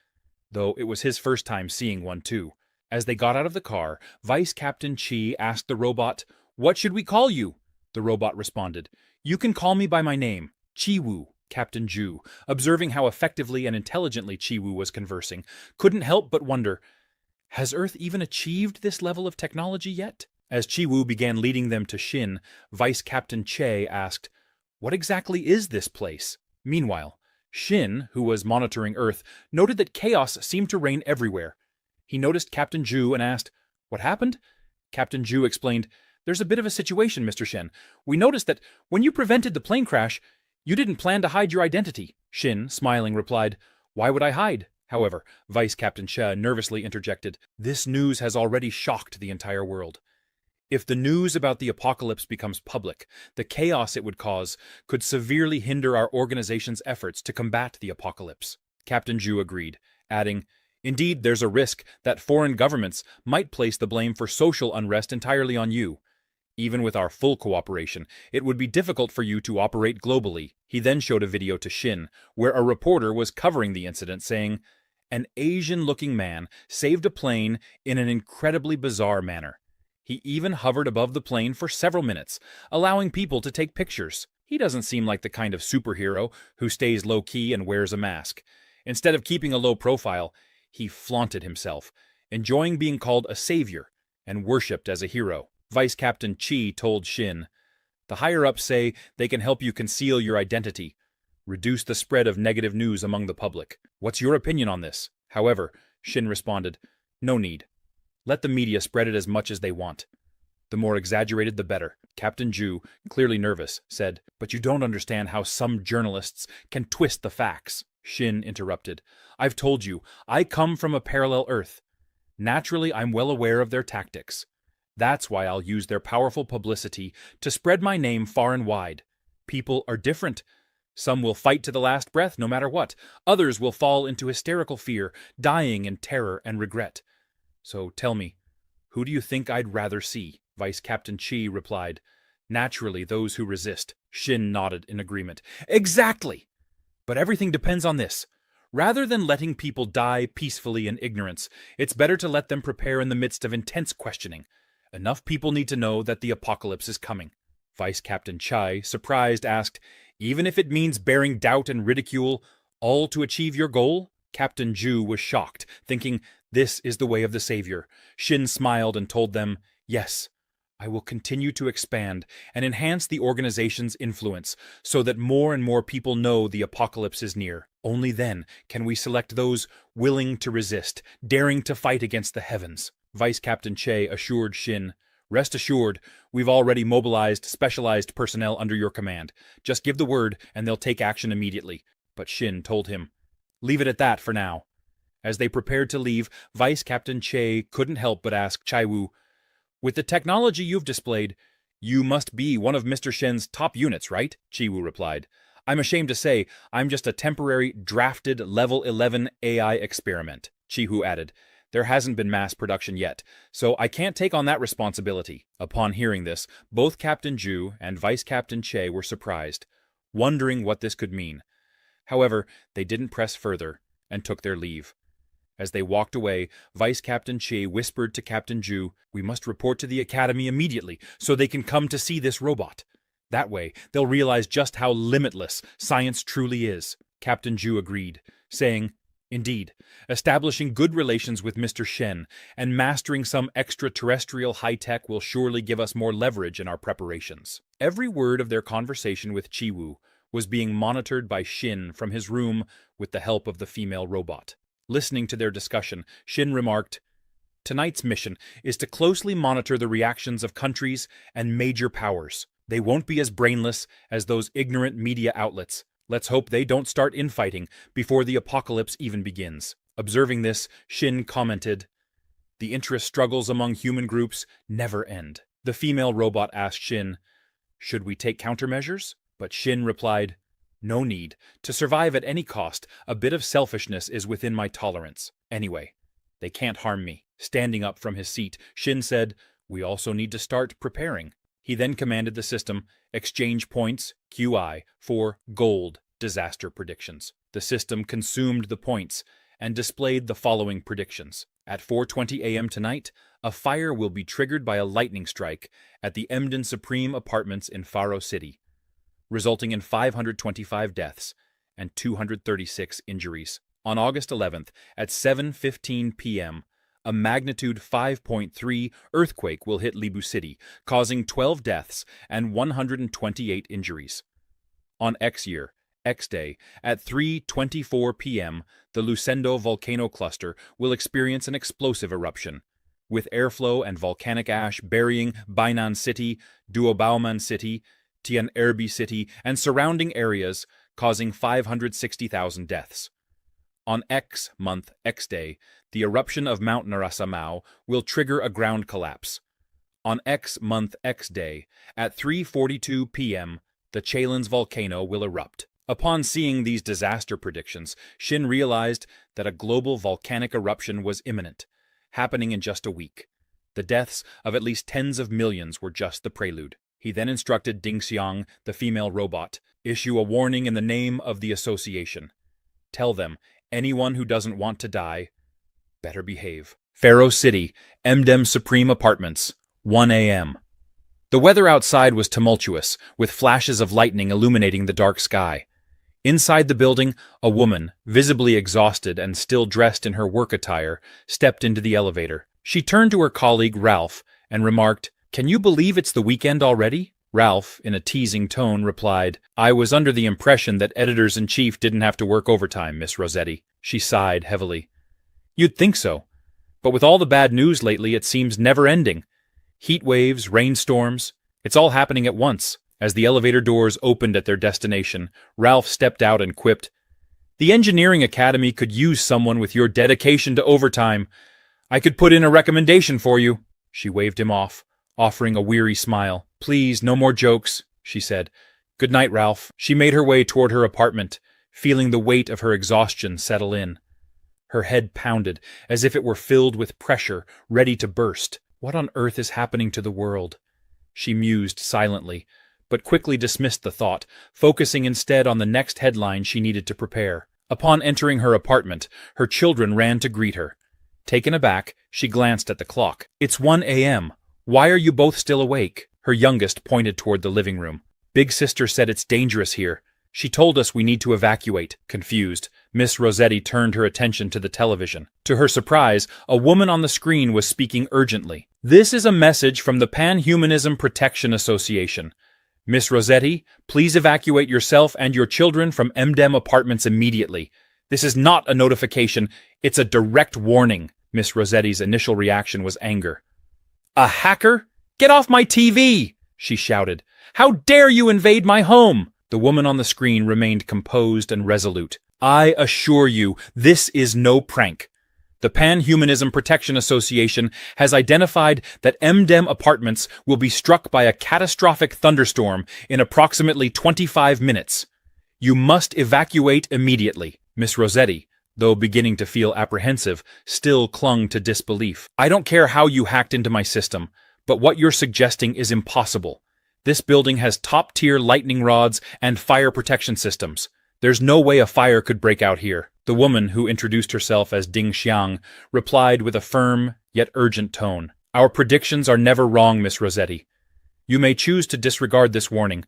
Though it was his first time seeing one too. As they got out of the car, Vice Captain Chi asked the robot, "What should we call you?" The robot responded, "You can call me by my name, Chi-Wu." Captain Ju, observing how effectively and intelligently Chi-Wu was conversing, couldn't help but wonder, has Earth even achieved this level of technology yet? As Chi-Wu began leading them to Shin, Vice Captain Che asked, "What exactly is this place?" Meanwhile, Shin, who was monitoring Earth, noted that chaos seemed to reign everywhere. He noticed Captain Ju and asked, "What happened?" Captain Ju explained, "There's a bit of a situation, Mr. Shin. We noticed that when you prevented the plane crash, you didn't plan to hide your identity." Shin, smiling, replied, "Why would I hide?" However, Vice Captain Cha nervously interjected, "This news has already shocked the entire world. If the news about the apocalypse becomes public, the chaos it would cause could severely hinder our organization's efforts to combat the apocalypse." Captain Ju agreed, adding, "Indeed, there's a risk that foreign governments might place the blame for social unrest entirely on you. Even with our full cooperation, it would be difficult for you to operate globally." He then showed a video to Shin, where a reporter was covering the incident, saying, "An Asian-looking man saved a plane in an incredibly bizarre manner. He even hovered above the plane for several minutes, allowing people to take pictures. He doesn't seem like the kind of superhero who stays low-key and wears a mask. Instead of keeping a low profile, he flaunted himself, enjoying being called a savior and worshipped as a hero." Vice Captain Chi told Shin, "The higher-ups say they can help you conceal your identity, reduce the spread of negative news among the public. What's your opinion on this?" However, Shin responded, "No need. Let the media spread it as much as they want. The more exaggerated, the better." Captain Ju, clearly nervous, said, "But you don't understand how some journalists can twist the facts." Shin interrupted, "I've told you, I come from a parallel Earth. Naturally, I'm well aware of their tactics. That's why I'll use their powerful publicity to spread my name far and wide. People are different. Some will fight to the last breath no matter what. Others will fall into hysterical fear, dying in terror and regret. So tell me, who do you think I'd rather see?" Vice Captain Chi replied, "Naturally, those who resist." Shin nodded in agreement. "Exactly! But everything depends on this. Rather than letting people die peacefully in ignorance, it's better to let them prepare in the midst of intense questioning. Enough people need to know that the apocalypse is coming." Vice Captain Chai, surprised, asked, "Even if it means bearing doubt and ridicule, all to achieve your goal?" Captain Ju was shocked, thinking, "This is the way of the savior." Shin smiled and told them, "Yes, I will continue to expand and enhance the organization's influence so that more and more people know the apocalypse is near. Only then can we select those willing to resist, daring to fight against the heavens." Vice Captain Che assured Shin, "Rest assured, we've already mobilized specialized personnel under your command. Just give the word and they'll take action immediately." But Shin told him, "Leave it at that for now." As they prepared to leave, Vice Captain Che couldn't help but ask Chai-Wu, "With the technology you've displayed, you must be one of Mr. Shen's top units, right?" Chi-Wu replied, "I'm ashamed to say I'm just a temporary, drafted Level 11 AI experiment." Chi-Wu added, "There hasn't been mass production yet, so I can't take on that responsibility." Upon hearing this, both Captain Ju and Vice Captain Che were surprised, wondering what this could mean. However, they didn't press further and took their leave. As they walked away, Vice Captain Che whispered to Captain Ju, "We must report to the Academy immediately so they can come to see this robot. That way, they'll realize just how limitless science truly is." Captain Ju agreed, saying, "Indeed, establishing good relations with Mr. Shen and mastering some extraterrestrial high-tech will surely give us more leverage in our preparations." Every word of their conversation with Chi-Wu was being monitored by Shin from his room with the help of the female robot. Listening to their discussion, Shin remarked, "Tonight's mission is to closely monitor the reactions of countries and major powers. They won't be as brainless as those ignorant media outlets. Let's hope they don't start infighting before the apocalypse even begins." Observing this, Shin commented, "The interest struggles among human groups never end." The female robot asked Shin, "Should we take countermeasures?" But Shin replied, No need. To survive at any cost, a bit of selfishness is within my tolerance. Anyway, they can't harm me. Standing up from his seat, Shin said, "We also need to start preparing." He then commanded the system, exchange points, QI, for gold disaster predictions. The system consumed the points and displayed the following predictions. At 4:20 a.m. tonight, a fire will be triggered by a lightning strike at the Emden Supreme Apartments in Faro City, resulting in 525 deaths and 236 injuries. On August 11th, at 7:15 p.m., a magnitude 5.3 earthquake will hit Libu City, causing 12 deaths and 128 injuries. On X Day, at 3:24 p.m., the Lucendo volcano cluster will experience an explosive eruption, with airflow and volcanic ash burying Bainan City, Duobaoman City, Tian Erbi City, and surrounding areas, causing 560,000 deaths. On X Day, the eruption of Mount Narasamao will trigger a ground collapse. On X Day, at 3:42 p.m., the Chalens volcano will erupt. Upon seeing these disaster predictions, Shin realized that a global volcanic eruption was imminent, happening in just a week. The deaths of at least tens of millions were just the prelude. He then instructed Ding Xiang, the female robot, issue a warning in the name of the association. Tell them, anyone who doesn't want to die, better behave. Faro City, Emden Supreme Apartments, 1 a.m. The weather outside was tumultuous, with flashes of lightning illuminating the dark sky. Inside the building, a woman, visibly exhausted and still dressed in her work attire, stepped into the elevator. She turned to her colleague, Ralph, and remarked, "Can you believe it's the weekend already?" Ralph, in a teasing tone, replied, "I was under the impression that editors-in-chief didn't have to work overtime, Miss Rossetti." She sighed heavily. "You'd think so. But with all the bad news lately, it seems never-ending. Heat waves, rainstorms, it's all happening at once." As the elevator doors opened at their destination, Ralph stepped out and quipped, "The Engineering Academy could use someone with your dedication to overtime. I could put in a recommendation for you." She waved him off, offering a weary smile. "Please, no more jokes," she said. "Good night, Ralph." She made her way toward her apartment, feeling the weight of her exhaustion settle in. Her head pounded, as if it were filled with pressure, ready to burst. What on earth is happening to the world? She mused silently, but quickly dismissed the thought, focusing instead on the next headline she needed to prepare. Upon entering her apartment, her children ran to greet her. Taken aback, she glanced at the clock. "It's 1 a.m. Why are you both still awake?" Her youngest pointed toward the living room. "Big sister said it's dangerous here. She told us we need to evacuate." Confused, Miss Rossetti turned her attention to the television. To her surprise, a woman on the screen was speaking urgently. "This is a message from the Pan-Humanism Protection Association. Miss Rossetti, please evacuate yourself and your children from Emden Apartments immediately. This is not a notification, it's a direct warning." Miss Rossetti's initial reaction was anger. "A hacker? Get off my TV!" she shouted. "How dare you invade my home?" The woman on the screen remained composed and resolute. "I assure you, this is no prank. The Pan-Humanism Protection Association has identified that Emden Apartments will be struck by a catastrophic thunderstorm in approximately 25 minutes. You must evacuate immediately." Miss Rossetti, though beginning to feel apprehensive, still clung to disbelief. "I don't care how you hacked into my system, but what you're suggesting is impossible. This building has top-tier lightning rods and fire protection systems. There's no way a fire could break out here." The woman, who introduced herself as Ding Xiang, replied with a firm, yet urgent tone. "Our predictions are never wrong, Miss Rossetti. You may choose to disregard this warning,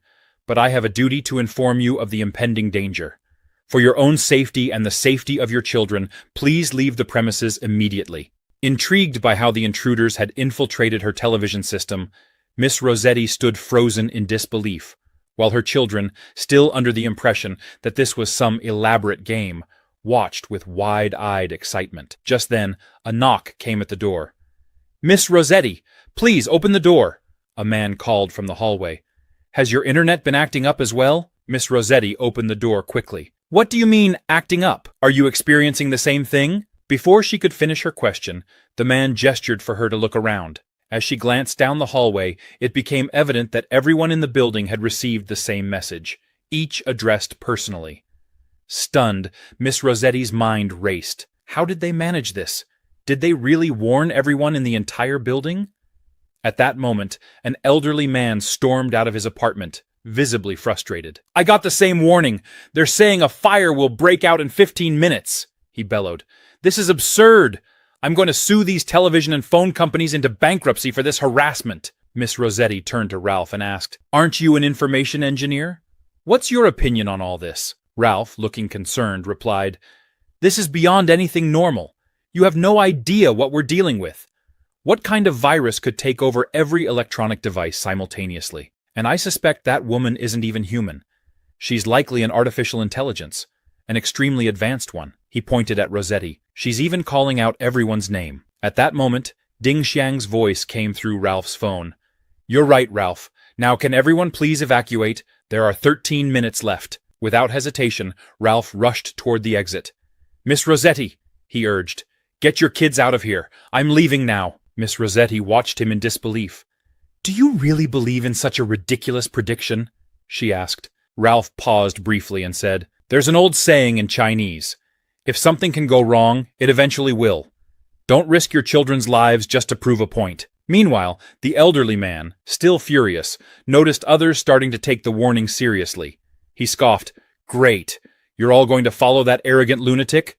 but I have a duty to inform you of the impending danger. For your own safety and the safety of your children, please leave the premises immediately." Intrigued by how the intruders had infiltrated her television system, Miss Rossetti stood frozen in disbelief, while her children, still under the impression that this was some elaborate game, watched with wide-eyed excitement. Just then, a knock came at the door. "Miss Rossetti, please open the door," a man called from the hallway. "Has your internet been acting up as well?" Miss Rossetti opened the door quickly. "What do you mean, acting up? Are you experiencing the same thing?" Before she could finish her question, the man gestured for her to look around. As she glanced down the hallway, it became evident that everyone in the building had received the same message. each addressed personally. Stunned, Miss Rossetti's mind raced. How did they manage this? Did they really warn everyone in the entire building? At that moment, an elderly man stormed out of his apartment, visibly frustrated. "I got the same warning. They're saying a fire will break out in 15 minutes, he bellowed. "This is absurd. I'm going to sue these television and phone companies into bankruptcy for this harassment." Miss Rossetti turned to Ralph and asked, "Aren't you an information engineer? What's your opinion on all this?" Ralph, looking concerned, replied, "This is beyond anything normal. You have no idea what we're dealing with. What kind of virus could take over every electronic device simultaneously? And I suspect that woman isn't even human. She's likely an artificial intelligence, an extremely advanced one." He pointed at Rossetti. "She's even calling out everyone's name." At that moment, Ding Xiang's voice came through Ralph's phone. "You're right, Ralph. Now can everyone please evacuate? There are 13 minutes left." Without hesitation, Ralph rushed toward the exit. "Miss Rossetti," he urged, "get your kids out of here. I'm leaving now." Miss Rossetti watched him in disbelief. "Do you really believe in such a ridiculous prediction?" she asked. Ralph paused briefly and said, "There's an old saying in Chinese. If something can go wrong, it eventually will. Don't risk your children's lives just to prove a point." Meanwhile, the elderly man, still furious, noticed others starting to take the warning seriously. He scoffed, "Great. You're all going to follow that arrogant lunatic?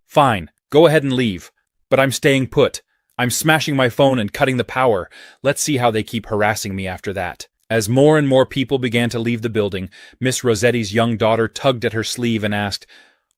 Fine, go ahead and leave. But I'm staying put. I'm smashing my phone and cutting the power. Let's see how they keep harassing me after that." As more and more people began to leave the building, Miss Rossetti's young daughter tugged at her sleeve and asked,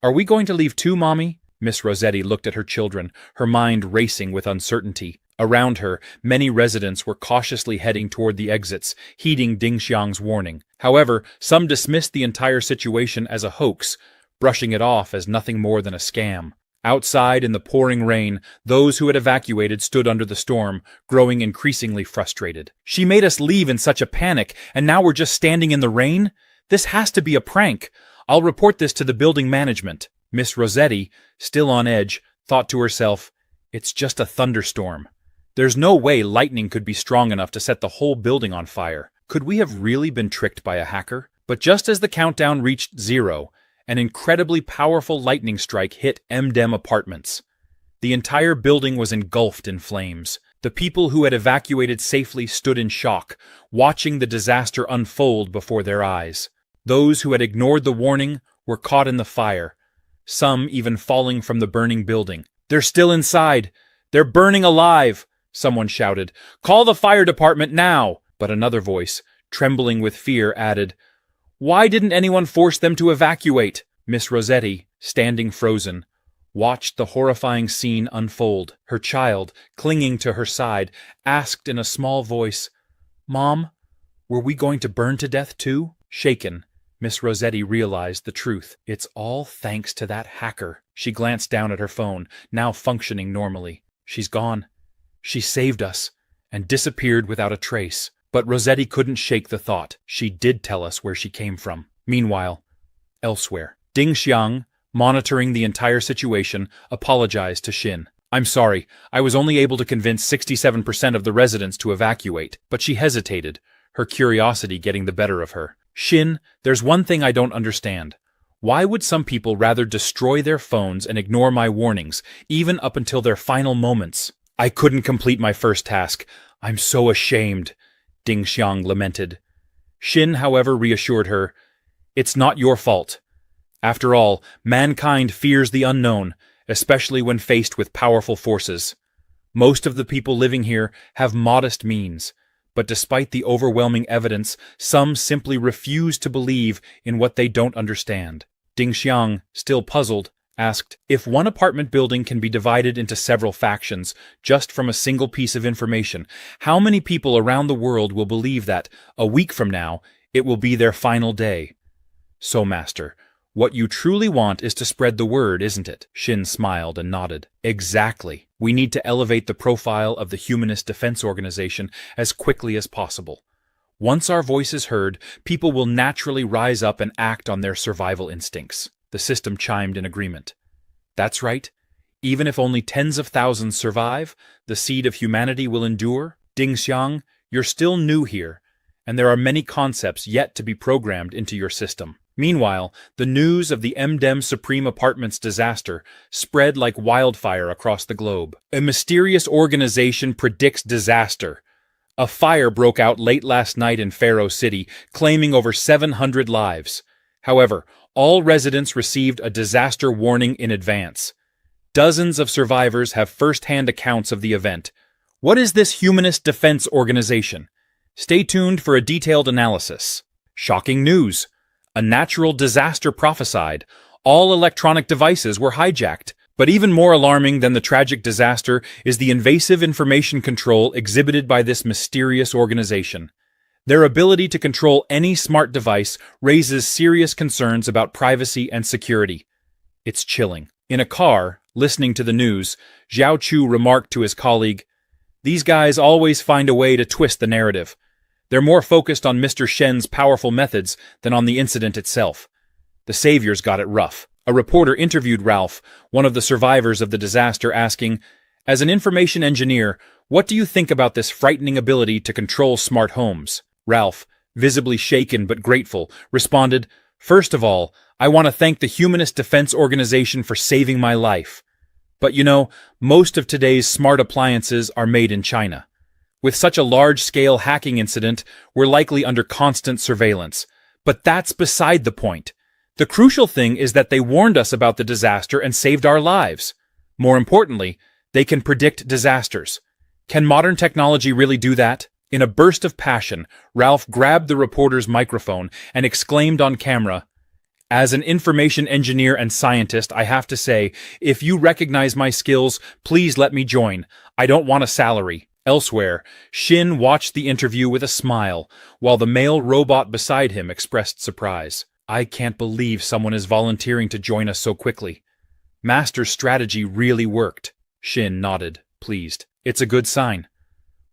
"Are we going to leave too, Mommy?" Miss Rossetti looked at her children, her mind racing with uncertainty. Around her, many residents were cautiously heading toward the exits, heeding Ding Xiang's warning. However, some dismissed the entire situation as a hoax, brushing it off as nothing more than a scam. Outside, in the pouring rain, those who had evacuated stood under the storm, growing increasingly frustrated. "She made us leave in such a panic, and now we're just standing in the rain? This has to be a prank. I'll report this to the building management." Miss Rossetti, still on edge, thought to herself, "It's just a thunderstorm. There's no way lightning could be strong enough to set the whole building on fire. Could we have really been tricked by a hacker?" But just as the countdown reached 0, an incredibly powerful lightning strike hit MDEM Apartments. The entire building was engulfed in flames. The people who had evacuated safely stood in shock, watching the disaster unfold before their eyes. Those who had ignored the warning were caught in the fire, some even falling from the burning building. "They're still inside! They're burning alive!" someone shouted. "Call the fire department now!" But another voice, trembling with fear, added, "Why didn't anyone force them to evacuate?" Miss Rossetti, standing frozen, watched the horrifying scene unfold. Her child, clinging to her side, asked in a small voice, "Mom, were we going to burn to death too?" Shaken, Miss Rossetti realized the truth. "It's all thanks to that hacker." She glanced down at her phone, now functioning normally. "She's gone. She saved us, and disappeared without a trace." But Rossetti couldn't shake the thought. She did tell us where she came from. Meanwhile, elsewhere, Ding Xiang, monitoring the entire situation, apologized to Xin. "I'm sorry, I was only able to convince 67% of the residents to evacuate." But she hesitated, her curiosity getting the better of her. "Xin, there's one thing I don't understand. Why would some people rather destroy their phones and ignore my warnings, even up until their final moments?" "I couldn't complete my first task. I'm so ashamed," Ding Xiang lamented. Xin, however, reassured her, "It's not your fault. After all, mankind fears the unknown, especially when faced with powerful forces. Most of the people living here have modest means, but despite the overwhelming evidence, some simply refuse to believe in what they don't understand." Ding Xiang, still puzzled, asked, "If one apartment building can be divided into several factions just from a single piece of information, how many people around the world will believe that, a week from now, it will be their final day?" "So, Master, what you truly want is to spread the word, isn't it?" Xin smiled and nodded. "Exactly. We need to elevate the profile of the Humanist Defense Organization as quickly as possible. Once our voice is heard, people will naturally rise up and act on their survival instincts." The system chimed in agreement. "That's right. Even if only tens of thousands survive, the seed of humanity will endure. Ding Xiang, you're still new here, and there are many concepts yet to be programmed into your system. Meanwhile, the news of the MDEM Supreme Apartments disaster spread like wildfire across the globe. A mysterious organization predicts disaster. A fire broke out late last night in Faro City, claiming over 700 lives. However, all residents received a disaster warning in advance. Dozens of survivors have first-hand accounts of the event. What is this humanist defense organization? Stay tuned for a detailed analysis. Shocking news. A natural disaster prophesied. All electronic devices were hijacked. But even more alarming than the tragic disaster is the invasive information control exhibited by this mysterious organization. Their ability to control any smart device raises serious concerns about privacy and security. It's chilling. In a car, listening to the news, Zhao Chu remarked to his colleague, "These guys always find a way to twist the narrative. They're more focused on Mr. Shen's powerful methods than on the incident itself. The saviors got it rough." A reporter interviewed Ralph, one of the survivors of the disaster, asking, "As an information engineer, what do you think about this frightening ability to control smart homes?" Ralph, visibly shaken but grateful, responded, "First of all, I want to thank the Humanist Defense Organization for saving my life. But you know, most of today's smart appliances are made in China. With such a large-scale hacking incident, we're likely under constant surveillance. But that's beside the point. The crucial thing is that they warned us about the disaster and saved our lives. More importantly, they can predict disasters. Can modern technology really do that?" In a burst of passion, Ralph grabbed the reporter's microphone and exclaimed on camera, "As an information engineer and scientist, I have to say, if you recognize my skills, please let me join. I don't want a salary." Elsewhere, Shin watched the interview with a smile, while the male robot beside him expressed surprise. "I can't believe someone is volunteering to join us so quickly. Master's strategy really worked." Shin nodded, pleased. "It's a good sign.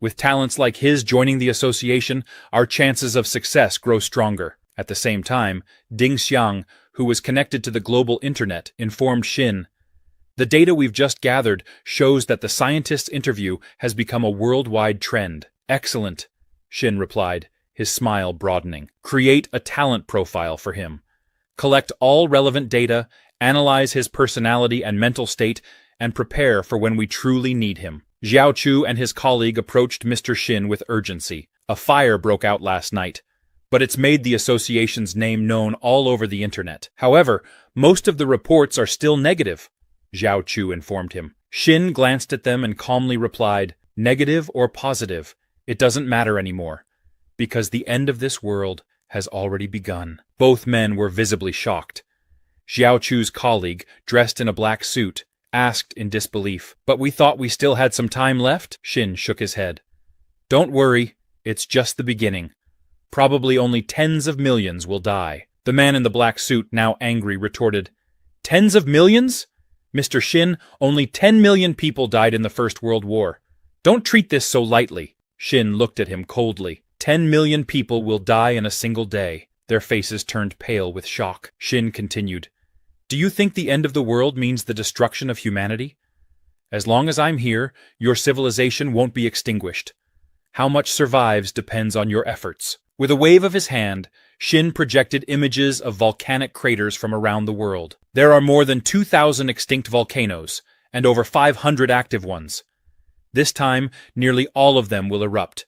With talents like his joining the association, our chances of success grow stronger." At the same time, Ding Xiang, who was connected to the global internet, informed Shin, "The data we've just gathered shows that the scientist's interview has become a worldwide trend." "Excellent," Shin replied, his smile broadening. "Create a talent profile for him. Collect all relevant data, analyze his personality and mental state, and prepare for when we truly need him." Zhao Chu and his colleague approached Mr. Shin with urgency. "A fire broke out last night, but it's made the association's name known all over the internet. However, most of the reports are still negative," Zhao Chu informed him. Shin glanced at them and calmly replied, "Negative or positive, it doesn't matter anymore, because the end of this world has already begun." Both men were visibly shocked. Zhao Chu's colleague, dressed in a black suit, asked in disbelief, "But we thought we still had some time left?" Shin shook his head. "Don't worry, it's just the beginning. Probably only tens of millions will die." The man in the black suit, now angry, retorted, "Tens of millions? Mr. Shin, only 10 million people died in the First World War. Don't treat this so lightly." Shin looked at him coldly. 10 million people will die in a single day." Their faces turned pale with shock. Shin continued, "Do you think the end of the world means the destruction of humanity? As long as I'm here, your civilization won't be extinguished. How much survives depends on your efforts." With a wave of his hand, Shin projected images of volcanic craters from around the world. There are more than 2,000 extinct volcanoes, and over 500 active ones. This time, nearly all of them will erupt.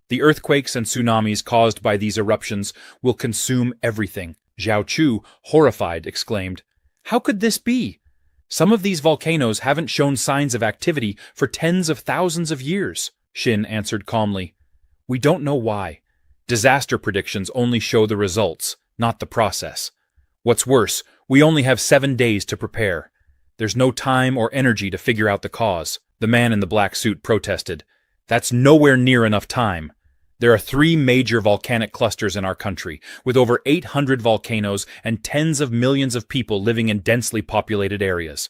The earthquakes and tsunamis caused by these eruptions will consume everything. Zhao Chu, horrified, exclaimed, "How could this be? Some of these volcanoes haven't shown signs of activity for tens of thousands of years." Shin answered calmly, "We don't know why. Disaster predictions only show the results, not the process. What's worse, we only have 7 days to prepare. There's no time or energy to figure out the cause." The man in the black suit protested, "That's nowhere near enough time. There are 3 major volcanic clusters in our country, with over 800 volcanoes and tens of millions of people living in densely populated areas.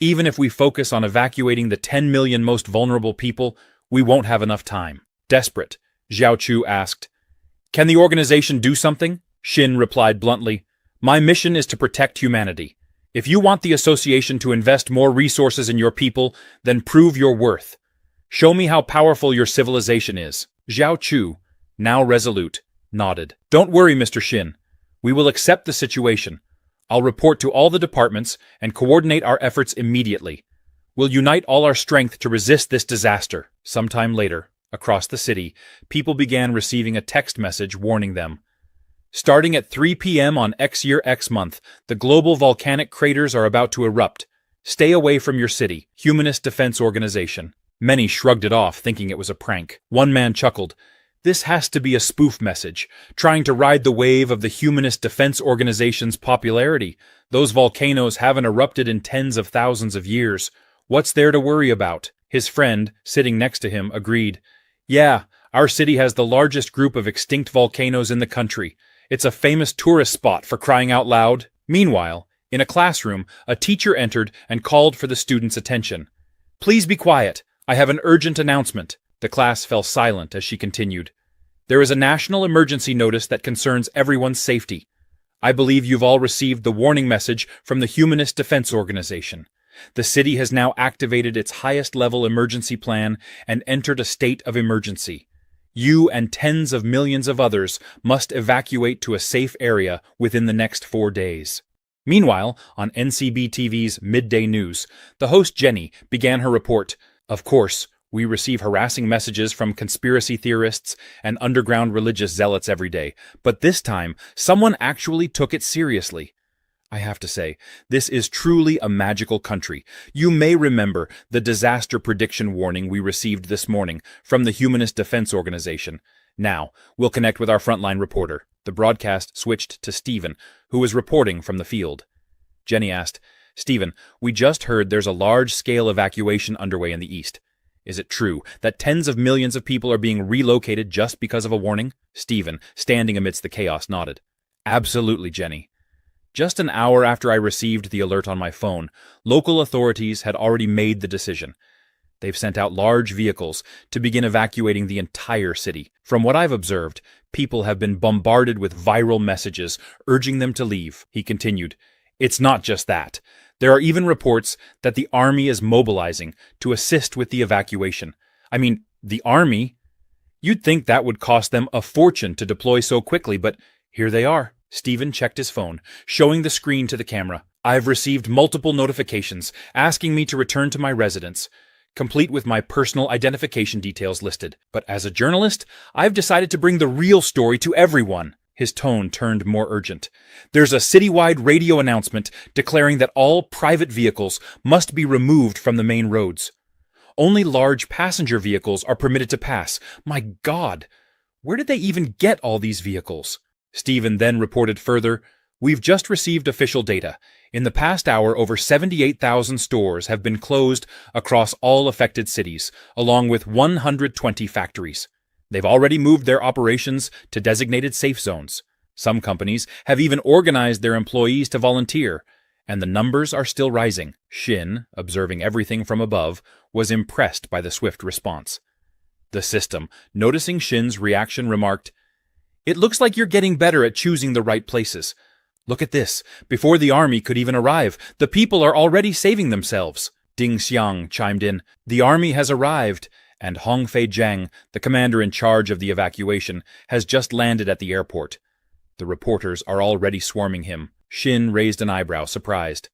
Even if we focus on evacuating the 10 million most vulnerable people, we won't have enough time." Desperate, Zhao Chu asked, "Can the organization do something?" Shin replied bluntly, "My mission is to protect humanity. If you want the association to invest more resources in your people, then prove your worth. Show me how powerful your civilization is." Zhao Chu, now resolute, nodded. Don't worry, Mr. Shin. We will accept the situation. I'll report to all the departments and coordinate our efforts immediately. We'll unite all our strength to resist this disaster. Sometime later, across the city, people began receiving a text message warning them. Starting at 3 p.m. on X year X month, the global volcanic craters are about to erupt. Stay away from your city. Humanist Defense Organization. Many shrugged it off, thinking it was a prank. One man chuckled. This has to be a spoof message, trying to ride the wave of the Humanist Defense Organization's popularity. Those volcanoes haven't erupted in tens of thousands of years. What's there to worry about? His friend, sitting next to him, agreed. Yeah, our city has the largest group of extinct volcanoes in the country. It's a famous tourist spot for crying out loud. Meanwhile, in a classroom, a teacher entered and called for the students' attention. Please be quiet. I have an urgent announcement. The class fell silent as she continued. There is a national emergency notice that concerns everyone's safety. I believe you've all received the warning message from the Humanist Defense Organization. The city has now activated its highest-level emergency plan and entered a state of emergency. You and tens of millions of others must evacuate to a safe area within the next 4 days. Meanwhile, on NCB-TV's Midday News, the host Jenny began her report. Of course, we receive harassing messages from conspiracy theorists and underground religious zealots every day, but this time, someone actually took it seriously. I have to say, this is truly a magical country. You may remember the disaster prediction warning we received this morning from the Humanist Defense Organization. Now, we'll connect with our frontline reporter. The broadcast switched to Stephen, who was reporting from the field. Jenny asked, Stephen, we just heard there's a large-scale evacuation underway in the east. Is it true that tens of millions of people are being relocated just because of a warning? Stephen, standing amidst the chaos, nodded. Absolutely, Jenny. Just an hour after I received the alert on my phone, local authorities had already made the decision. They've sent out large vehicles to begin evacuating the entire city. From what I've observed, people have been bombarded with viral messages urging them to leave. He continued, It's not just that. There are even reports that the army is mobilizing to assist with the evacuation. I mean, the army? You'd think that would cost them a fortune to deploy so quickly, but here they are. Stephen checked his phone, showing the screen to the camera. I've received multiple notifications asking me to return to my residence, complete with my personal identification details listed. But as a journalist, I've decided to bring the real story to everyone. His tone turned more urgent. There's a citywide radio announcement declaring that all private vehicles must be removed from the main roads. Only large passenger vehicles are permitted to pass. My God, where did they even get all these vehicles? Stephen then reported further, We've just received official data. In the past hour, over 78,000 stores have been closed across all affected cities, along with 120 factories. They've already moved their operations to designated safe zones. Some companies have even organized their employees to volunteer, and the numbers are still rising. Shin, observing everything from above, was impressed by the swift response. The system, noticing Shin's reaction, remarked, It looks like you're getting better at choosing the right places. Look at this. Before the army could even arrive, the people are already saving themselves. Ding Xiang chimed in. The army has arrived, and Hongfei Zhang, the commander in charge of the evacuation, has just landed at the airport. The reporters are already swarming him. Shin raised an eyebrow, surprised.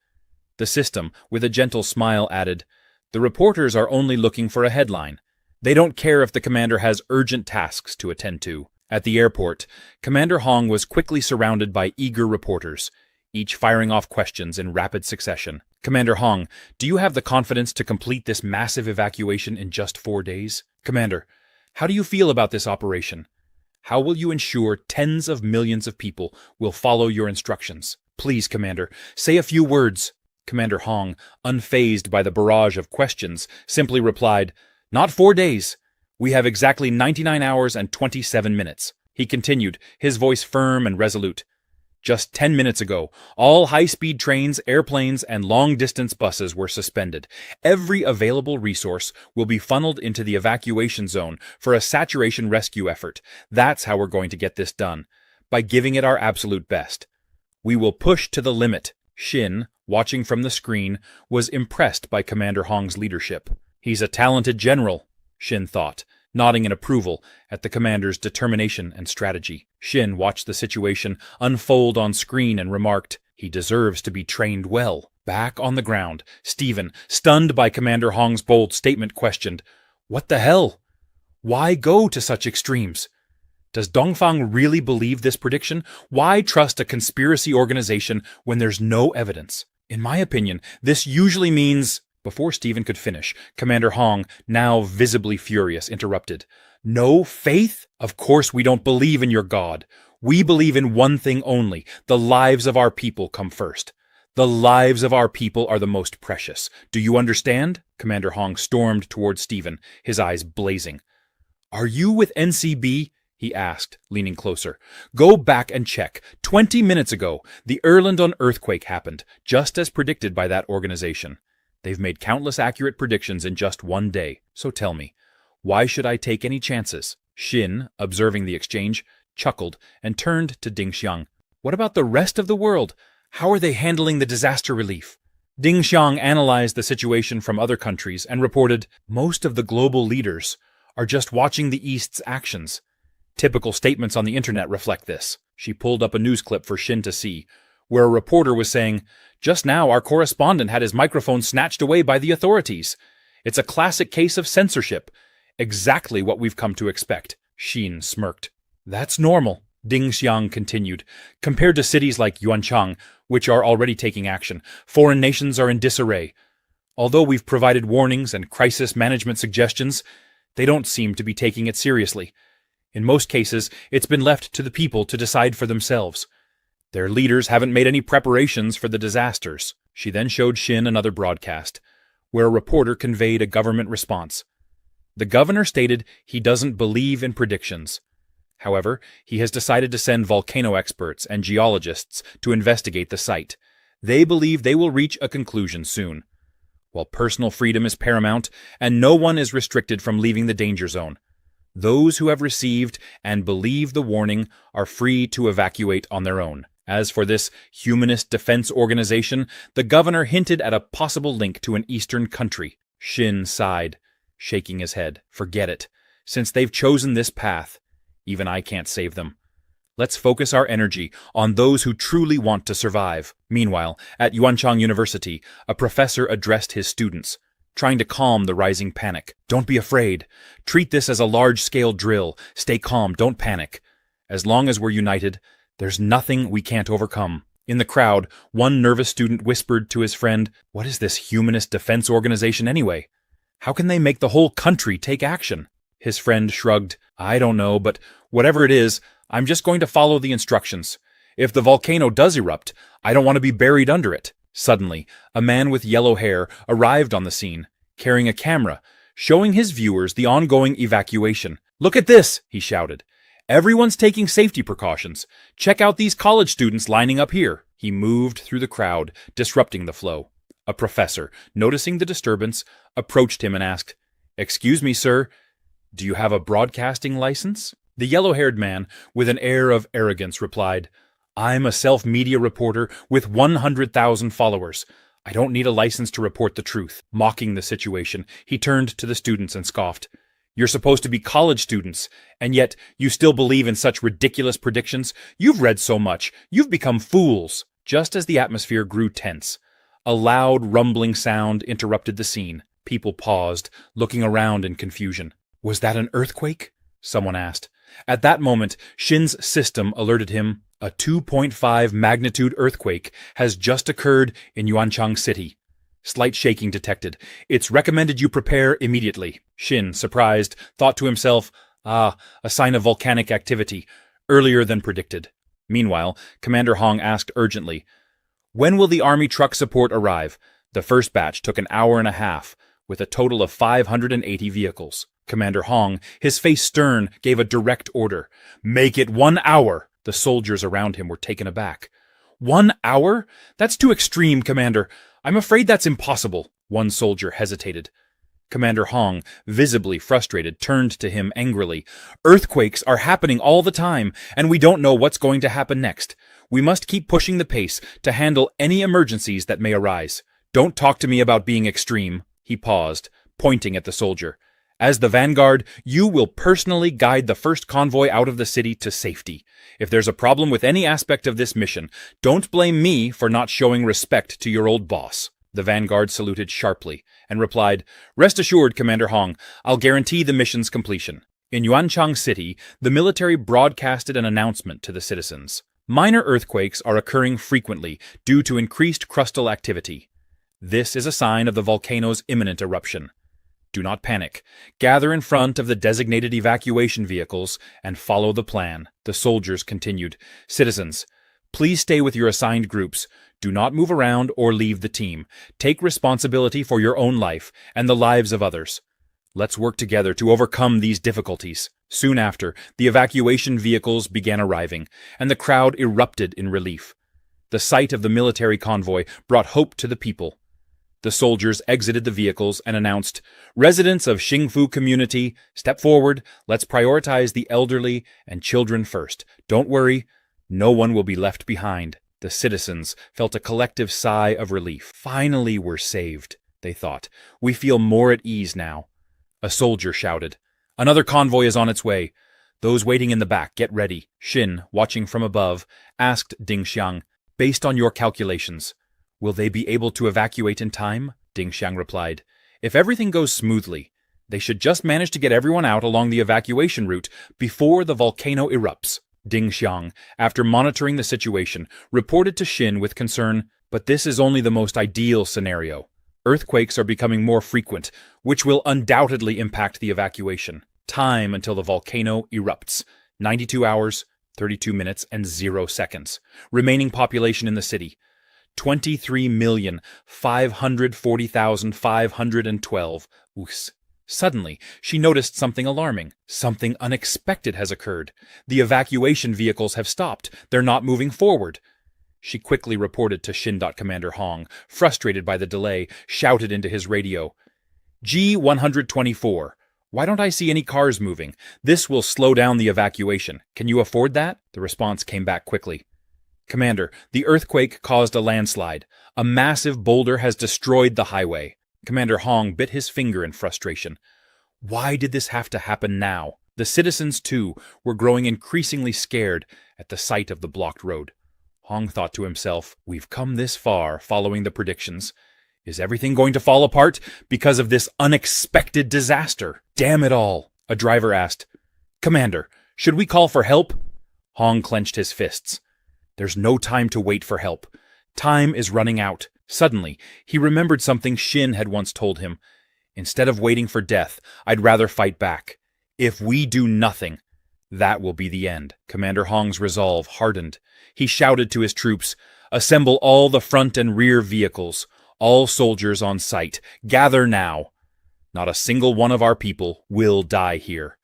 The system, with a gentle smile, added, The reporters are only looking for a headline. They don't care if the commander has urgent tasks to attend to. At the airport, Commander Hong was quickly surrounded by eager reporters, each firing off questions in rapid succession. Commander Hong, do you have the confidence to complete this massive evacuation in just 4 days? Commander, how do you feel about this operation? How will you ensure tens of millions of people will follow your instructions? Please, Commander, say a few words. Commander Hong, unfazed by the barrage of questions, simply replied, Not 4 days. We have exactly 99 hours and 27 minutes. He continued, his voice firm and resolute. Just 10 minutes ago, all high-speed trains, airplanes, and long-distance buses were suspended. Every available resource will be funneled into the evacuation zone for a saturation rescue effort. That's how we're going to get this done, by giving it our absolute best. We will push to the limit. Shin, watching from the screen, was impressed by Commander Hong's leadership. He's a talented general, Shin thought, nodding in approval at the commander's determination and strategy. Shin watched the situation unfold on screen and remarked, "He deserves to be trained well." Back on the ground, Stephen, stunned by Commander Hong's bold statement, questioned, "What the hell? Why go to such extremes? Does Dongfang really believe this prediction? Why trust a conspiracy organization when there's no evidence? In my opinion, this usually means—" Before Stephen could finish, Commander Hong, now visibly furious, interrupted. "No faith? Of course we don't believe in your God. We believe in one thing only. The lives of our people come first. The lives of our people are the most precious. Do you understand?" Commander Hong stormed toward Stephen, his eyes blazing. "Are you with NCB?" he asked, leaning closer. "Go back and check. 20 minutes ago, the Erlandon earthquake happened, just as predicted by that organization. They've made countless accurate predictions in just one day. So tell me, why should I take any chances?" Shin, observing the exchange, chuckled and turned to Ding Xiang. "What about the rest of the world? How are they handling the disaster relief?" Ding Xiang analyzed the situation from other countries and reported, "Most of the global leaders are just watching the East's actions. Typical statements on the internet reflect this." She pulled up a news clip for Shin to see, where a reporter was saying, "Just now our correspondent had his microphone snatched away by the authorities. It's a classic case of censorship. Exactly what we've come to expect." Shin smirked. "That's normal," Ding Xiang continued. "Compared to cities like Yuanchang, which are already taking action, foreign nations are in disarray. Although we've provided warnings and crisis management suggestions, they don't seem to be taking it seriously. In most cases, it's been left to the people to decide for themselves. Their leaders haven't made any preparations for the disasters." She then showed Shin another broadcast, where a reporter conveyed a government response. The governor stated he doesn't believe in predictions. However, he has decided to send volcano experts and geologists to investigate the site. They believe they will reach a conclusion soon. While personal freedom is paramount, and no one is restricted from leaving the danger zone, those who have received and believe the warning are free to evacuate on their own. As for this humanist defense organization, the governor hinted at a possible link to an eastern country. Shin sighed, shaking his head. "Forget it. Since they've chosen this path, even I can't save them. Let's focus our energy on those who truly want to survive." Meanwhile, at Yuanchang University, a professor addressed his students, trying to calm the rising panic. "Don't be afraid. Treat this as a large-scale drill. Stay calm, don't panic. As long as we're united, there's nothing we can't overcome." In the crowd, one nervous student whispered to his friend, "What is this humanist defense organization anyway? How can they make the whole country take action?" His friend shrugged. "I don't know, but whatever it is, I'm just going to follow the instructions. If the volcano does erupt, I don't want to be buried under it." Suddenly, a man with yellow hair arrived on the scene, carrying a camera, showing his viewers the ongoing evacuation. "Look at this!" he shouted. "Everyone's taking safety precautions. Check out these college students lining up here." He moved through the crowd, disrupting the flow. A professor, noticing the disturbance, approached him and asked, "Excuse me, sir, do you have a broadcasting license?" The yellow-haired man, with an air of arrogance, replied, "I'm a self-media reporter with 100,000 followers. I don't need a license to report the truth." Mocking the situation, he turned to the students and scoffed. "You're supposed to be college students, and yet you still believe in such ridiculous predictions? You've read so much, you've become fools." Just as the atmosphere grew tense, a loud, rumbling sound interrupted the scene. People paused, looking around in confusion. "Was that an earthquake?" someone asked. At that moment, Shin's system alerted him, a 2.5 magnitude earthquake has just occurred in Yuanchang City. Slight shaking detected. It's recommended you prepare immediately. Shin, surprised, thought to himself, a sign of volcanic activity, earlier than predicted. Meanwhile, Commander Hong asked urgently, "When will the army truck support arrive?" The first batch took an hour and a half, with a total of 580 vehicles. Commander Hong, his face stern, gave a direct order. "Make it 1 hour!" The soldiers around him were taken aback. 1 hour? That's too extreme, Commander. I'm afraid that's impossible. One soldier hesitated. Commander Hong, visibly frustrated, turned to him angrily. "Earthquakes are happening all the time, and we don't know what's going to happen next. We must keep pushing the pace to handle any emergencies that may arise. Don't talk to me about being extreme." He paused, pointing at the soldier. As the vanguard, you will personally guide the first convoy out of the city to safety. If there's a problem with any aspect of this mission, don't blame me for not showing respect to your old boss." The vanguard saluted sharply and replied, "Rest assured, Commander Hong, I'll guarantee the mission's completion." In Yuanchang City, the military broadcasted an announcement to the citizens. Minor earthquakes are occurring frequently due to increased crustal activity. This is a sign of the volcano's imminent eruption. Do not panic. Gather in front of the designated evacuation vehicles and follow the plan, the soldiers continued. Citizens, please stay with your assigned groups. Do not move around or leave the team. Take responsibility for your own life and the lives of others. Let's work together to overcome these difficulties. Soon after, the evacuation vehicles began arriving, and the crowd erupted in relief. The sight of the military convoy brought hope to the people. The soldiers exited the vehicles and announced, "Residents of Xingfu community, step forward. Let's prioritize the elderly and children first. Don't worry, no one will be left behind." The citizens felt a collective sigh of relief. Finally, we're saved, they thought. We feel more at ease now. A soldier shouted, "Another convoy is on its way. Those waiting in the back, get ready." Shin, watching from above, asked Ding Xiang, "Based on your calculations, will they be able to evacuate in time?" Ding Xiang replied, "If everything goes smoothly, they should just manage to get everyone out along the evacuation route before the volcano erupts." Ding Xiang, after monitoring the situation, reported to Shin with concern, "But this is only the most ideal scenario. Earthquakes are becoming more frequent, which will undoubtedly impact the evacuation. Time until the volcano erupts: 92 hours, 32 minutes, and 0 seconds. Remaining population in the city: 23,540,512. Oops. Suddenly, she noticed something alarming. Something unexpected has occurred. The evacuation vehicles have stopped. They're not moving forward. She quickly reported to Shin. Commander Hong, frustrated by the delay, shouted into his radio, "G-124. Why don't I see any cars moving? This will slow down the evacuation. Can you afford that?" The response came back quickly. "Commander, the earthquake caused a landslide. A massive boulder has destroyed the highway." Commander Hong bit his finger in frustration. Why did this have to happen now? The citizens, too, were growing increasingly scared at the sight of the blocked road. Hong thought to himself, "We've come this far following the predictions. Is everything going to fall apart because of this unexpected disaster? Damn it all!" A driver asked, "Commander, should we call for help?" Hong clenched his fists. There's no time to wait for help. Time is running out. Suddenly, he remembered something Shin had once told him. "Instead of waiting for death, I'd rather fight back. If we do nothing, that will be the end." Commander Hong's resolve hardened. He shouted to his troops, "Assemble all the front and rear vehicles. All soldiers on site. Gather now. Not a single one of our people will die here.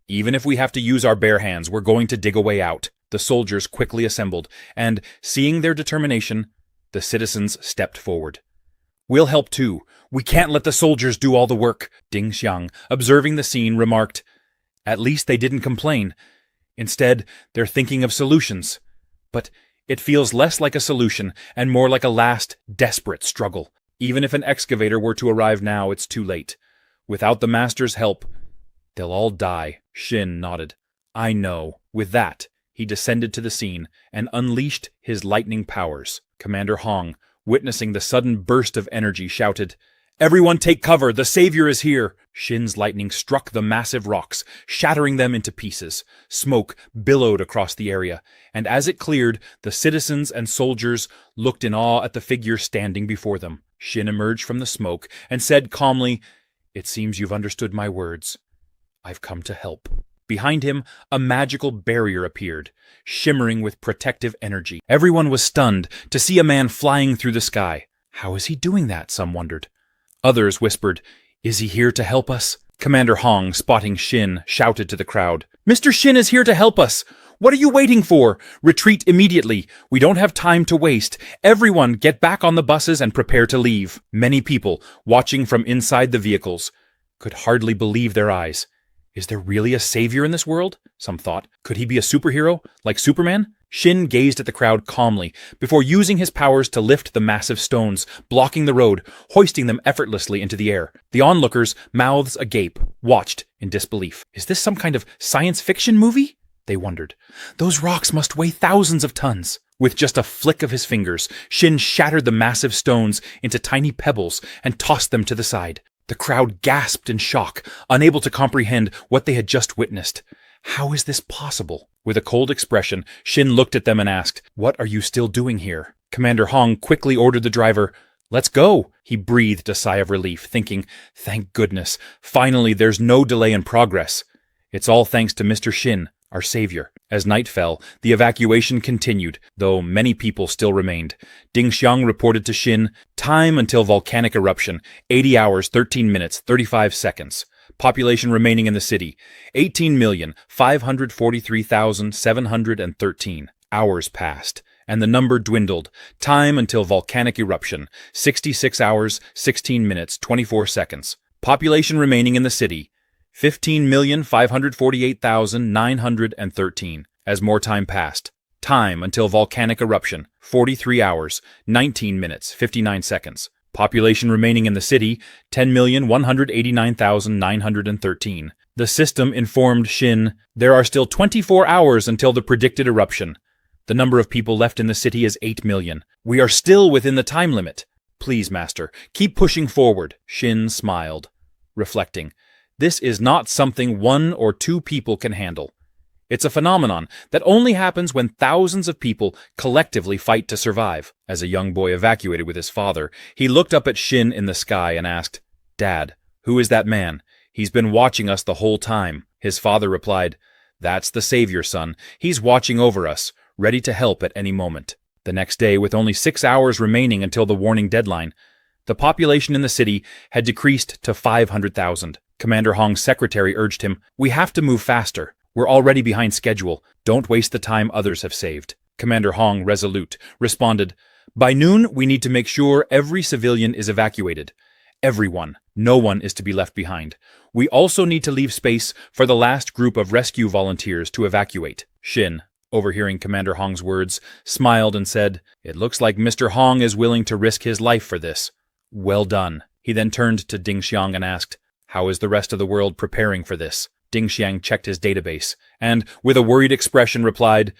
Even if we have to use our bare hands, we're going to dig a way out." The soldiers quickly assembled, and, seeing their determination, the citizens stepped forward. "We'll help too. We can't let the soldiers do all the work." Ding Xiang, observing the scene, remarked, "At least they didn't complain. Instead, they're thinking of solutions. But it feels less like a solution and more like a last, desperate struggle. Even if an excavator were to arrive now, it's too late. Without the Master's help, they'll all die." Shin nodded. "I know." With that, he descended to the scene and unleashed his lightning powers. Commander Hong, witnessing the sudden burst of energy, shouted, "Everyone take cover! The Savior is here!" Shin's lightning struck the massive rocks, shattering them into pieces. Smoke billowed across the area, and as it cleared, the citizens and soldiers looked in awe at the figure standing before them. Shin emerged from the smoke and said calmly, "It seems you've understood my words. I've come to help." Behind him, a magical barrier appeared, shimmering with protective energy. Everyone was stunned to see a man flying through the sky. How is he doing that? Some wondered. Others whispered, "Is he here to help us?" Commander Hong, spotting Shin, shouted to the crowd, "Mr. Shin is here to help us! What are you waiting for? Retreat immediately! We don't have time to waste! Everyone get back on the buses and prepare to leave!" Many people, watching from inside the vehicles, could hardly believe their eyes. Is there really a savior in this world? Some thought. Could he be a superhero, like Superman? Shin gazed at the crowd calmly, before using his powers to lift the massive stones, blocking the road, hoisting them effortlessly into the air. The onlookers, mouths agape, watched in disbelief. Is this some kind of science fiction movie? They wondered. Those rocks must weigh thousands of tons. With just a flick of his fingers, Shin shattered the massive stones into tiny pebbles and tossed them to the side. The crowd gasped in shock, unable to comprehend what they had just witnessed. How is this possible? With a cold expression, Shin looked at them and asked, "What are you still doing here?" Commander Hong quickly ordered the driver. "Let's go." He breathed a sigh of relief, thinking, "Thank goodness, finally there's no delay in progress. It's all thanks to Mr. Shin, our savior." As night fell, the evacuation continued, though many people still remained. Ding Xiang reported to Shin, "Time until volcanic eruption, 80 hours, 13 minutes, 35 seconds. Population remaining in the city, 18,543,713. Hours passed, and the number dwindled. Time until volcanic eruption, 66 hours, 16 minutes, 24 seconds. Population remaining in the city, 15,548,913. As more time passed. Time until volcanic eruption, 43 hours, 19 minutes, 59 seconds. Population remaining in the city, 10,189,913. The system informed Shin, "There are still 24 hours until the predicted eruption. The number of people left in the city is 8 million. We are still within the time limit. Please, Master, keep pushing forward." Shin smiled, reflecting. This is not something 1 or 2 people can handle. It's a phenomenon that only happens when thousands of people collectively fight to survive. As a young boy evacuated with his father, he looked up at Shin in the sky and asked, "Dad, who is that man? He's been watching us the whole time." His father replied, "That's the savior, son. He's watching over us, ready to help at any moment." The next day, with only 6 hours remaining until the warning deadline, the population in the city had decreased to 500,000. Commander Hong's secretary urged him, "We have to move faster. We're already behind schedule. Don't waste the time others have saved." Commander Hong, resolute, responded, "By noon, we need to make sure every civilian is evacuated. Everyone. No one is to be left behind. We also need to leave space for the last group of rescue volunteers to evacuate." Shin, overhearing Commander Hong's words, smiled and said, "It looks like Mr. Hong is willing to risk his life for this. Well done." He then turned to Ding Xiang and asked, "How is the rest of the world preparing for this?" Ding Xiang checked his database, and, with a worried expression, replied,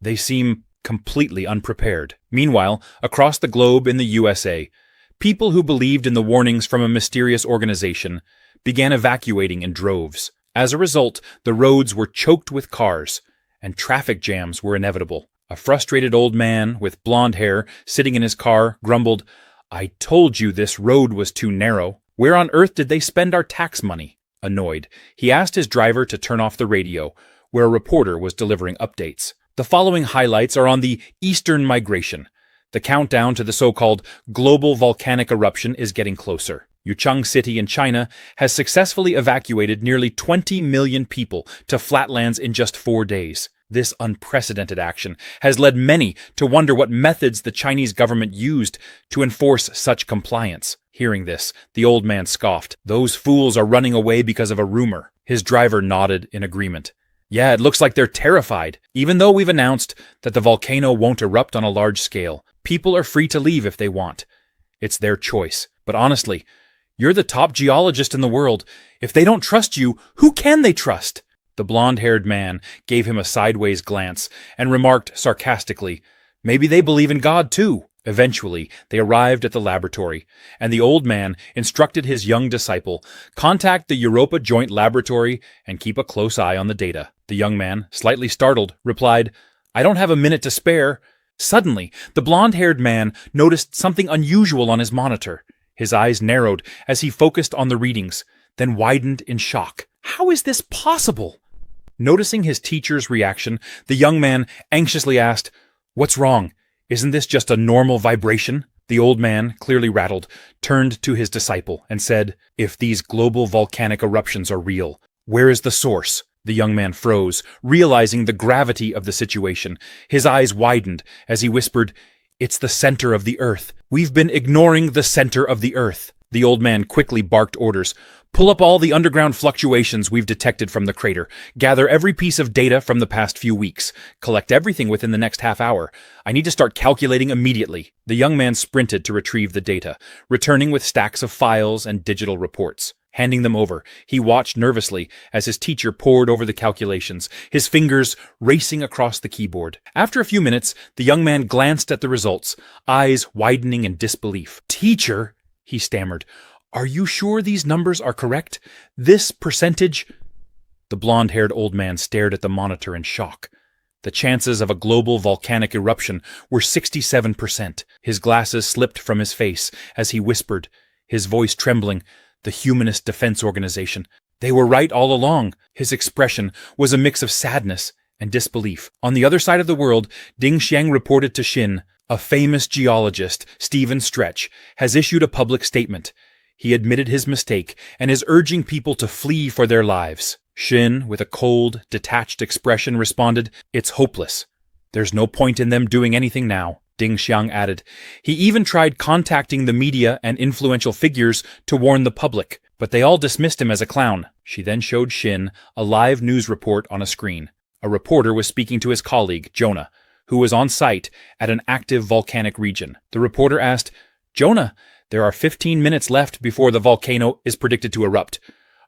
"They seem completely unprepared." Meanwhile, across the globe in the USA, people who believed in the warnings from a mysterious organization began evacuating in droves. As a result, the roads were choked with cars, and traffic jams were inevitable. A frustrated old man with blonde hair sitting in his car grumbled, "I told you this road was too narrow. Where on earth did they spend our tax money?" Annoyed, he asked his driver to turn off the radio, where a reporter was delivering updates. The following highlights are on the Eastern migration. The countdown to the so-called global volcanic eruption is getting closer. Yuchang City in China has successfully evacuated nearly 20 million people to flatlands in just 4 days. This unprecedented action has led many to wonder what methods the Chinese government used to enforce such compliance. Hearing this, the old man scoffed. "Those fools are running away because of a rumor." His driver nodded in agreement. "Yeah, it looks like they're terrified. Even though we've announced that the volcano won't erupt on a large scale, people are free to leave if they want. It's their choice. But honestly, you're the top geologist in the world. If they don't trust you, who can they trust?" The blonde-haired man gave him a sideways glance and remarked sarcastically, "Maybe they believe in God too." Eventually, they arrived at the laboratory, and the old man instructed his young disciple, "Contact the Europa Joint Laboratory and keep a close eye on the data." The young man, slightly startled, replied, "I don't have a minute to spare." Suddenly, the blonde-haired man noticed something unusual on his monitor. His eyes narrowed as he focused on the readings, then widened in shock. "How is this possible?" Noticing his teacher's reaction, the young man anxiously asked, "What's wrong? Isn't this just a normal vibration?" The old man, clearly rattled, turned to his disciple and said, "If these global volcanic eruptions are real, where is the source?" The young man froze, realizing the gravity of the situation. His eyes widened as he whispered, "It's the center of the earth. We've been ignoring the center of the earth." The old man quickly barked orders. Pull up all the underground fluctuations we've detected from the crater. Gather every piece of data from the past few weeks. Collect everything within the next half hour. I need to start calculating immediately. The young man sprinted to retrieve the data, returning with stacks of files and digital reports. Handing them over, he watched nervously as his teacher pored over the calculations, his fingers racing across the keyboard. After a few minutes, the young man glanced at the results, eyes widening in disbelief. "Teacher," he stammered, "are you sure these numbers are correct? This percentage—" The blonde-haired old man stared at the monitor in shock. The chances of a global volcanic eruption were 67%. His glasses slipped from his face as he whispered, his voice trembling, "The Humanist Defense Organization. They were right all along." His expression was a mix of sadness and disbelief. On the other side of the world, Ding Xiang reported to Xin, "A famous geologist, Stephen Stretch, has issued a public statement. He admitted his mistake and is urging people to flee for their lives." Xin, with a cold, detached expression, responded, "It's hopeless. There's no point in them doing anything now." Ding Xiang added, "He even tried contacting the media and influential figures to warn the public, but they all dismissed him as a clown." She then showed Xin a live news report on a screen. A reporter was speaking to his colleague, Jonah, who was on site at an active volcanic region. The reporter asked, "Jonah, there are 15 minutes left before the volcano is predicted to erupt.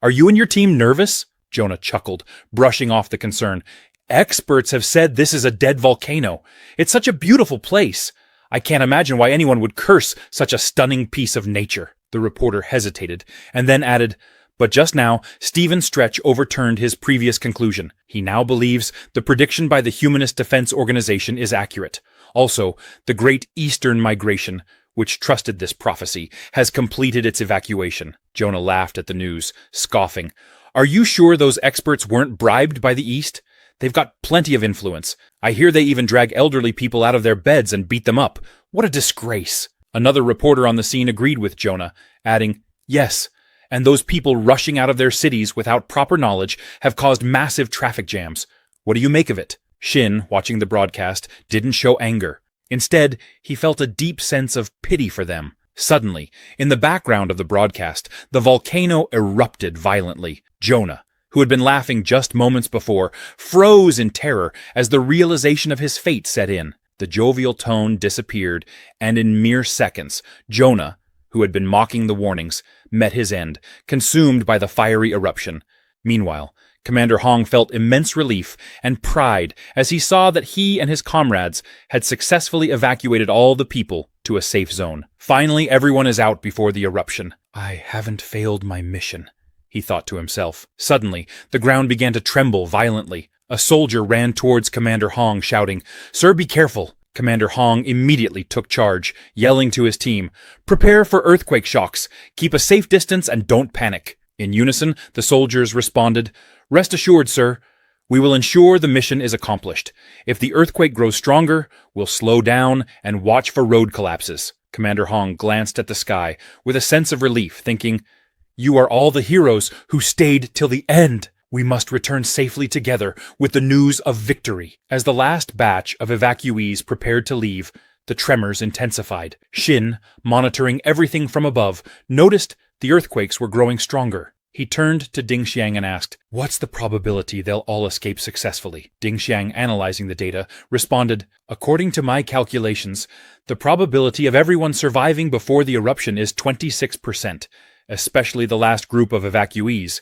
Are you and your team nervous?" Jonah chuckled, brushing off the concern. "Experts have said this is a dead volcano. It's such a beautiful place. I can't imagine why anyone would curse such a stunning piece of nature." The reporter hesitated, and then added, "But just now, Stephen Stretch overturned his previous conclusion. He now believes the prediction by the Humanist Defense Organization is accurate. Also, the Great Eastern Migration, which trusted this prophecy, has completed its evacuation." Jonah laughed at the news, scoffing. "Are you sure those experts weren't bribed by the East? They've got plenty of influence. I hear they even drag elderly people out of their beds and beat them up. What a disgrace." Another reporter on the scene agreed with Jonah, adding, "Yes, and those people rushing out of their cities without proper knowledge have caused massive traffic jams. What do you make of it?" Xin, watching the broadcast, didn't show anger. Instead, he felt a deep sense of pity for them. Suddenly, in the background of the broadcast, the volcano erupted violently. Jonah, who had been laughing just moments before, froze in terror as the realization of his fate set in. The jovial tone disappeared, and in mere seconds, Jonah, who had been mocking the warnings, met his end, consumed by the fiery eruption. Meanwhile, Commander Hong felt immense relief and pride as he saw that he and his comrades had successfully evacuated all the people to a safe zone. Finally, everyone is out before the eruption. "I haven't failed my mission," he thought to himself. Suddenly, the ground began to tremble violently. A soldier ran towards Commander Hong, shouting, "Sir, be careful." Commander Hong immediately took charge, yelling to his team, "Prepare for earthquake shocks. Keep a safe distance and don't panic." In unison, the soldiers responded, "Rest assured, sir. We will ensure the mission is accomplished. If the earthquake grows stronger, we'll slow down and watch for road collapses." Commander Hong glanced at the sky with a sense of relief, thinking, "You are all the heroes who stayed till the end. We must return safely together with the news of victory." As the last batch of evacuees prepared to leave, the tremors intensified. Xin, monitoring everything from above, noticed the earthquakes were growing stronger. He turned to Ding Xiang and asked, "What's the probability they'll all escape successfully?" Ding Xiang, analyzing the data, responded, "According to my calculations, the probability of everyone surviving before the eruption is 26%, especially the last group of evacuees.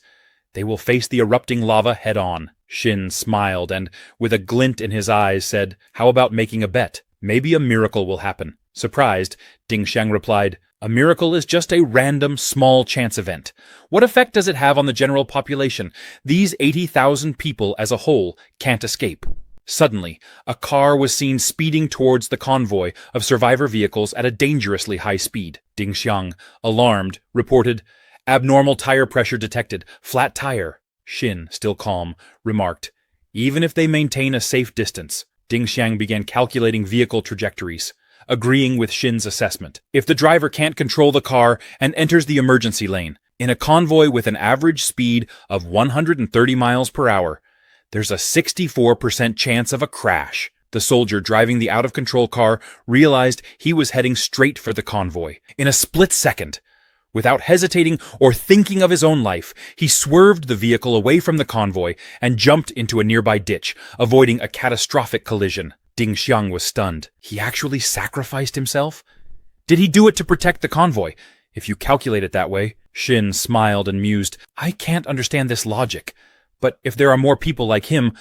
They will face the erupting lava head-on." Xin smiled and, with a glint in his eyes, said, "How about making a bet? Maybe a miracle will happen." Surprised, Ding Xiang replied, "A miracle is just a random, small chance event. What effect does it have on the general population? These 80,000 people as a whole can't escape." Suddenly, a car was seen speeding towards the convoy of survivor vehicles at a dangerously high speed. Ding Xiang, alarmed, reported, "Abnormal tire pressure detected. Flat tire." Xin, still calm, remarked, "Even if they maintain a safe distance." Ding Xiang began calculating vehicle trajectories, agreeing with Xin's assessment. If the driver can't control the car and enters the emergency lane, in a convoy with an average speed of 130 miles per hour, there's a 64% chance of a crash. The soldier driving the out-of-control car realized he was heading straight for the convoy. In a split second, Without hesitating or thinking of his own life, he swerved the vehicle away from the convoy and jumped into a nearby ditch, avoiding a catastrophic collision. Ding Xiang was stunned. He actually sacrificed himself? Did he do it to protect the convoy? If you calculate it that way. Shin smiled and mused. I can't understand this logic. But if there are more people like him,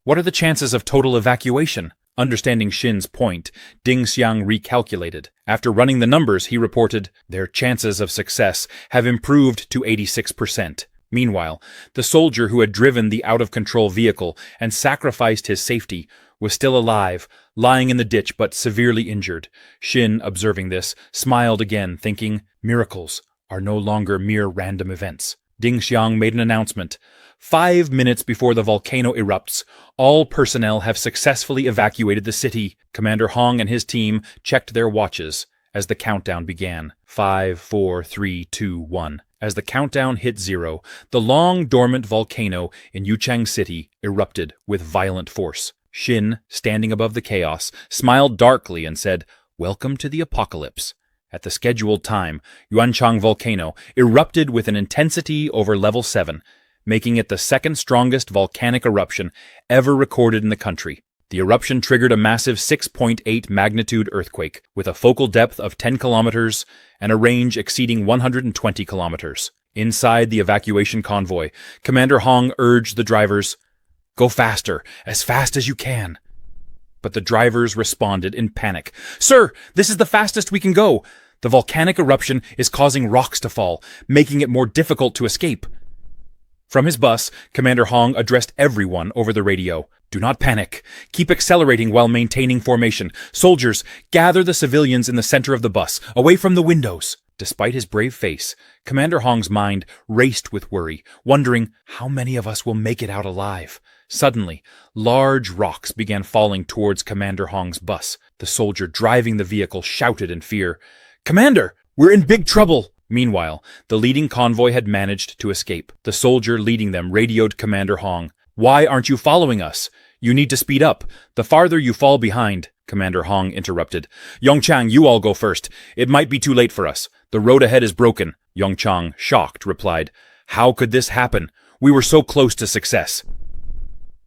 what are the chances of total evacuation? Understanding Shin's point, Ding Xiang recalculated. After running the numbers, he reported, their chances of success have improved to 86%. Meanwhile, the soldier who had driven the out-of-control vehicle and sacrificed his safety was still alive, lying in the ditch but severely injured. Shin, observing this, smiled again, thinking, miracles are no longer mere random events. Ding Xiang made an announcement. 5 minutes before the volcano erupts, all personnel have successfully evacuated the city. Commander Hong and his team checked their watches as the countdown began. 5, 4, 3, 2, 1. As the countdown hit 0, the long dormant volcano in Yuchang City erupted with violent force. Shin, standing above the chaos, smiled darkly and said, "Welcome to the apocalypse." At the scheduled time, Yuanchang volcano erupted with an intensity over level 7, making it the second strongest volcanic eruption ever recorded in the country. The eruption triggered a massive 6.8 magnitude earthquake, with a focal depth of 10 kilometers and a range exceeding 120 kilometers. Inside the evacuation convoy, Commander Hong urged the drivers, "Go faster, as fast as you can." But the drivers responded in panic. "Sir, this is the fastest we can go. The volcanic eruption is causing rocks to fall, making it more difficult to escape." From his bus, Commander Hong addressed everyone over the radio. "Do not panic. Keep accelerating while maintaining formation. Soldiers, gather the civilians in the center of the bus, away from the windows." Despite his brave face, Commander Hong's mind raced with worry, wondering how many of us will make it out alive. Suddenly, large rocks began falling towards Commander Hong's bus. The soldier driving the vehicle shouted in fear, "Commander, we're in big trouble!" Meanwhile, the leading convoy had managed to escape. The soldier leading them radioed Commander Hong. "Why aren't you following us? You need to speed up. The farther you fall behind." Commander Hong interrupted. "Yongchang, you all go first. It might be too late for us. The road ahead is broken." Yongchang, shocked, replied, "How could this happen? We were so close to success."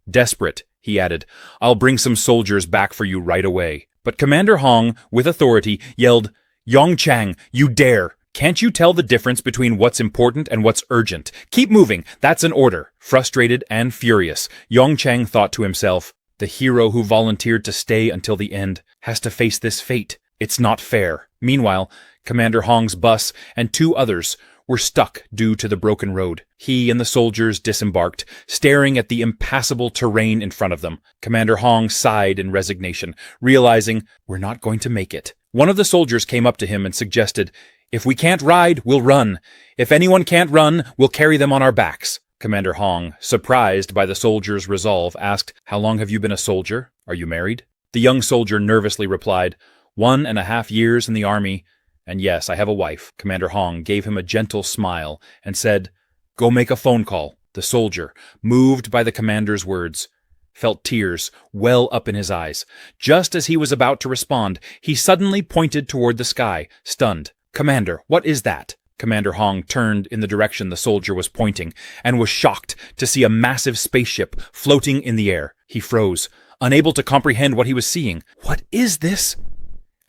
Desperate, he added, "I'll bring some soldiers back for you right away." But Commander Hong, with authority, yelled, "Yongchang, you dare! Can't you tell the difference between what's important and what's urgent? Keep moving, that's an order." Frustrated and furious, Yongchang thought to himself, the hero who volunteered to stay until the end has to face this fate. It's not fair. Meanwhile, Commander Hong's bus and 2 others were stuck due to the broken road. He and the soldiers disembarked, staring at the impassable terrain in front of them. Commander Hong sighed in resignation, realizing, we're not going to make it. One of the soldiers came up to him and suggested, "If we can't ride, we'll run. If anyone can't run, we'll carry them on our backs." Commander Hong, surprised by the soldier's resolve, asked, "How long have you been a soldier? Are you married?" The young soldier nervously replied, 1.5 years in the army, and yes, I have a wife. Commander Hong gave him a gentle smile and said, "Go make a phone call." The soldier, moved by the commander's words, felt tears well up in his eyes. Just as he was about to respond, he suddenly pointed toward the sky, stunned. "Commander, what is that?" Commander Hong turned in the direction the soldier was pointing and was shocked to see a massive spaceship floating in the air. He froze, unable to comprehend what he was seeing. What is this?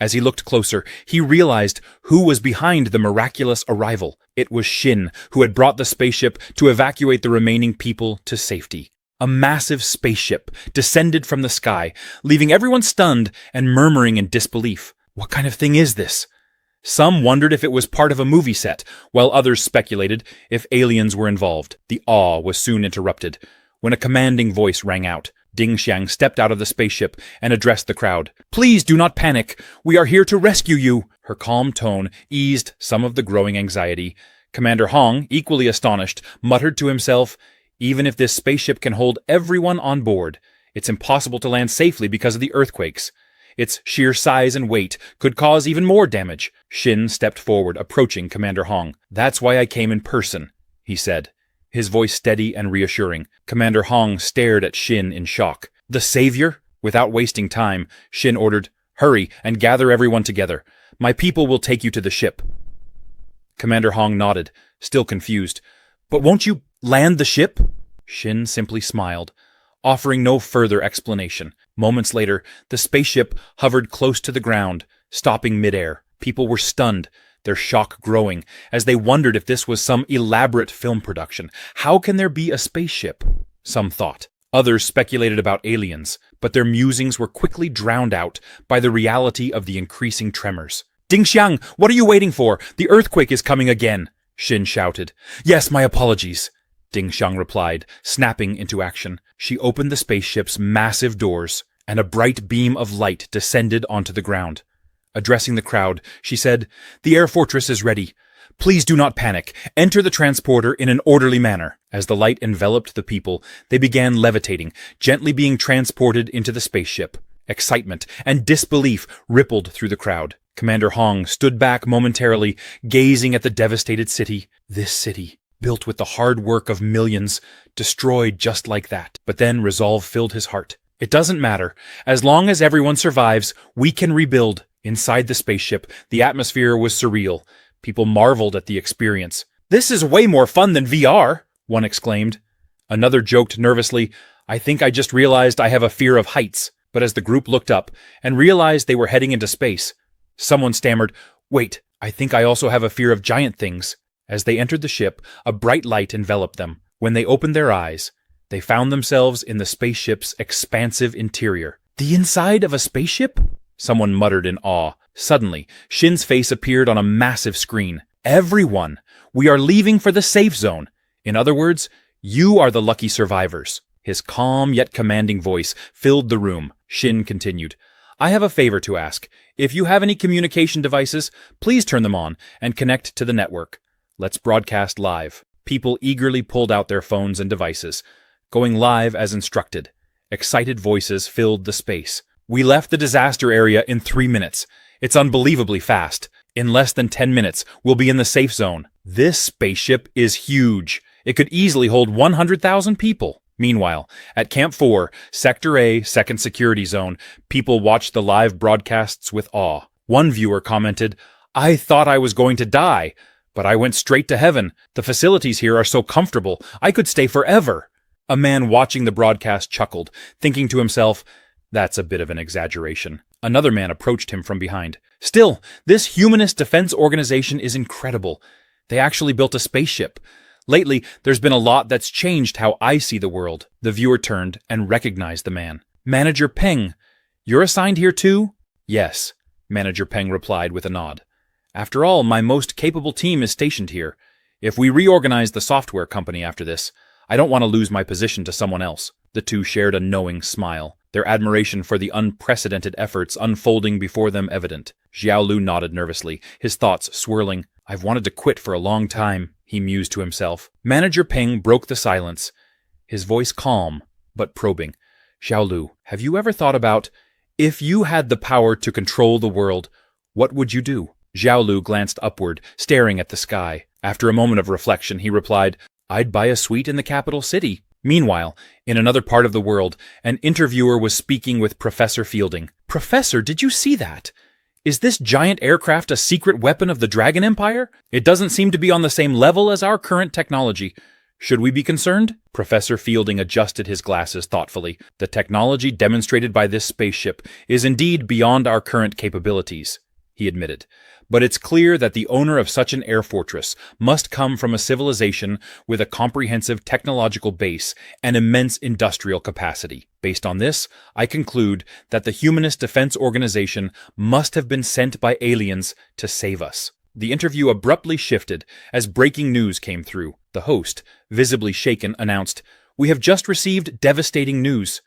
As he looked closer, he realized who was behind the miraculous arrival. It was Shin, who had brought the spaceship to evacuate the remaining people to safety. A massive spaceship descended from the sky, leaving everyone stunned and murmuring in disbelief. What kind of thing is this? Some wondered if it was part of a movie set, while others speculated if aliens were involved. The awe was soon interrupted when a commanding voice rang out. Ding Xiang stepped out of the spaceship and addressed the crowd. "Please do not panic. We are here to rescue you." Her calm tone eased some of the growing anxiety. Commander Hong, equally astonished, muttered to himself, "Even if this spaceship can hold everyone on board, it's impossible to land safely because of the earthquakes. Its sheer size and weight could cause even more damage." Shin stepped forward, approaching Commander Hong. "That's why I came in person," he said, his voice steady and reassuring. Commander Hong stared at Shin in shock. "The savior?" Without wasting time, Shin ordered, "Hurry and gather everyone together. My people will take you to the ship." Commander Hong nodded, still confused. But won't you land the ship? Shin simply smiled, offering no further explanation. Moments later, the spaceship hovered close to the ground, stopping midair. People were stunned, their shock growing, as they wondered if this was some elaborate film production. How can there be a spaceship? Some thought. Others speculated about aliens, but their musings were quickly drowned out by the reality of the increasing tremors. Dingxiang, what are you waiting for? The earthquake is coming again, Shin shouted. Yes, my apologies, Dingxiang replied, snapping into action. She opened the spaceship's massive doors, and a bright beam of light descended onto the ground. Addressing the crowd, she said, "The air fortress is ready. Please do not panic. Enter the transporter in an orderly manner." As the light enveloped the people, they began levitating, gently being transported into the spaceship. Excitement and disbelief rippled through the crowd. Commander Hong stood back momentarily, gazing at the devastated city. This city, built with the hard work of millions, destroyed just like that. But then resolve filled his heart. It doesn't matter. As long as everyone survives, we can rebuild. Inside the spaceship, the atmosphere was surreal. People marveled at the experience. "This is way more fun than VR," one exclaimed. Another joked nervously, "I think I just realized I have a fear of heights." But as the group looked up and realized they were heading into space, someone stammered, "Wait, I think I also have a fear of giant things." As they entered the ship, a bright light enveloped them. When they opened their eyes, they found themselves in the spaceship's expansive interior. "The inside of a spaceship?" Someone muttered in awe. Suddenly, Shin's face appeared on a massive screen. "Everyone! We are leaving for the safe zone. In other words, you are the lucky survivors." His calm yet commanding voice filled the room. Shin continued, "I have a favor to ask. If you have any communication devices, please turn them on and connect to the network. Let's broadcast live." People eagerly pulled out their phones and devices, going live as instructed. Excited voices filled the space. "We left the disaster area in 3 minutes. It's unbelievably fast. In less than 10 minutes, we'll be in the safe zone. This spaceship is huge. It could easily hold 100,000 people." Meanwhile, at Camp 4, Sector A, Second Security Zone, people watched the live broadcasts with awe. One viewer commented, "I thought I was going to die, but I went straight to heaven. The facilities here are so comfortable. I could stay forever." A man watching the broadcast chuckled, thinking to himself, "That's a bit of an exaggeration." Another man approached him from behind. "Still, this humanist defense organization is incredible. They actually built a spaceship. Lately, there's been a lot that's changed how I see the world." The viewer turned and recognized the man. "Manager Peng, you're assigned here too?" "Yes," Manager Peng replied with a nod. "After all, my most capable team is stationed here. If we reorganize the software company after this, I don't want to lose my position to someone else." The two shared a knowing smile, their admiration for the unprecedented efforts unfolding before them evident. Xiaolu nodded nervously, his thoughts swirling. "I've wanted to quit for a long time," he mused to himself. Manager Peng broke the silence, his voice calm but probing. "Xiaolu, have you ever thought about, if you had the power to control the world, what would you do?" Xiaolu glanced upward, staring at the sky. After a moment of reflection, he replied, "I'd buy a suite in the capital city." Meanwhile, in another part of the world, an interviewer was speaking with Professor Fielding. "Professor, did you see that? Is this giant aircraft a secret weapon of the Dragon Empire? It doesn't seem to be on the same level as our current technology. Should we be concerned?" Professor Fielding adjusted his glasses thoughtfully. "The technology demonstrated by this spaceship is indeed beyond our current capabilities," he admitted. "But it's clear that the owner of such an air fortress must come from a civilization with a comprehensive technological base and immense industrial capacity. Based on this, I conclude that the Humanist Defense Organization must have been sent by aliens to save us." The interview abruptly shifted as breaking news came through. The host, visibly shaken, announced, "We have just received devastating news.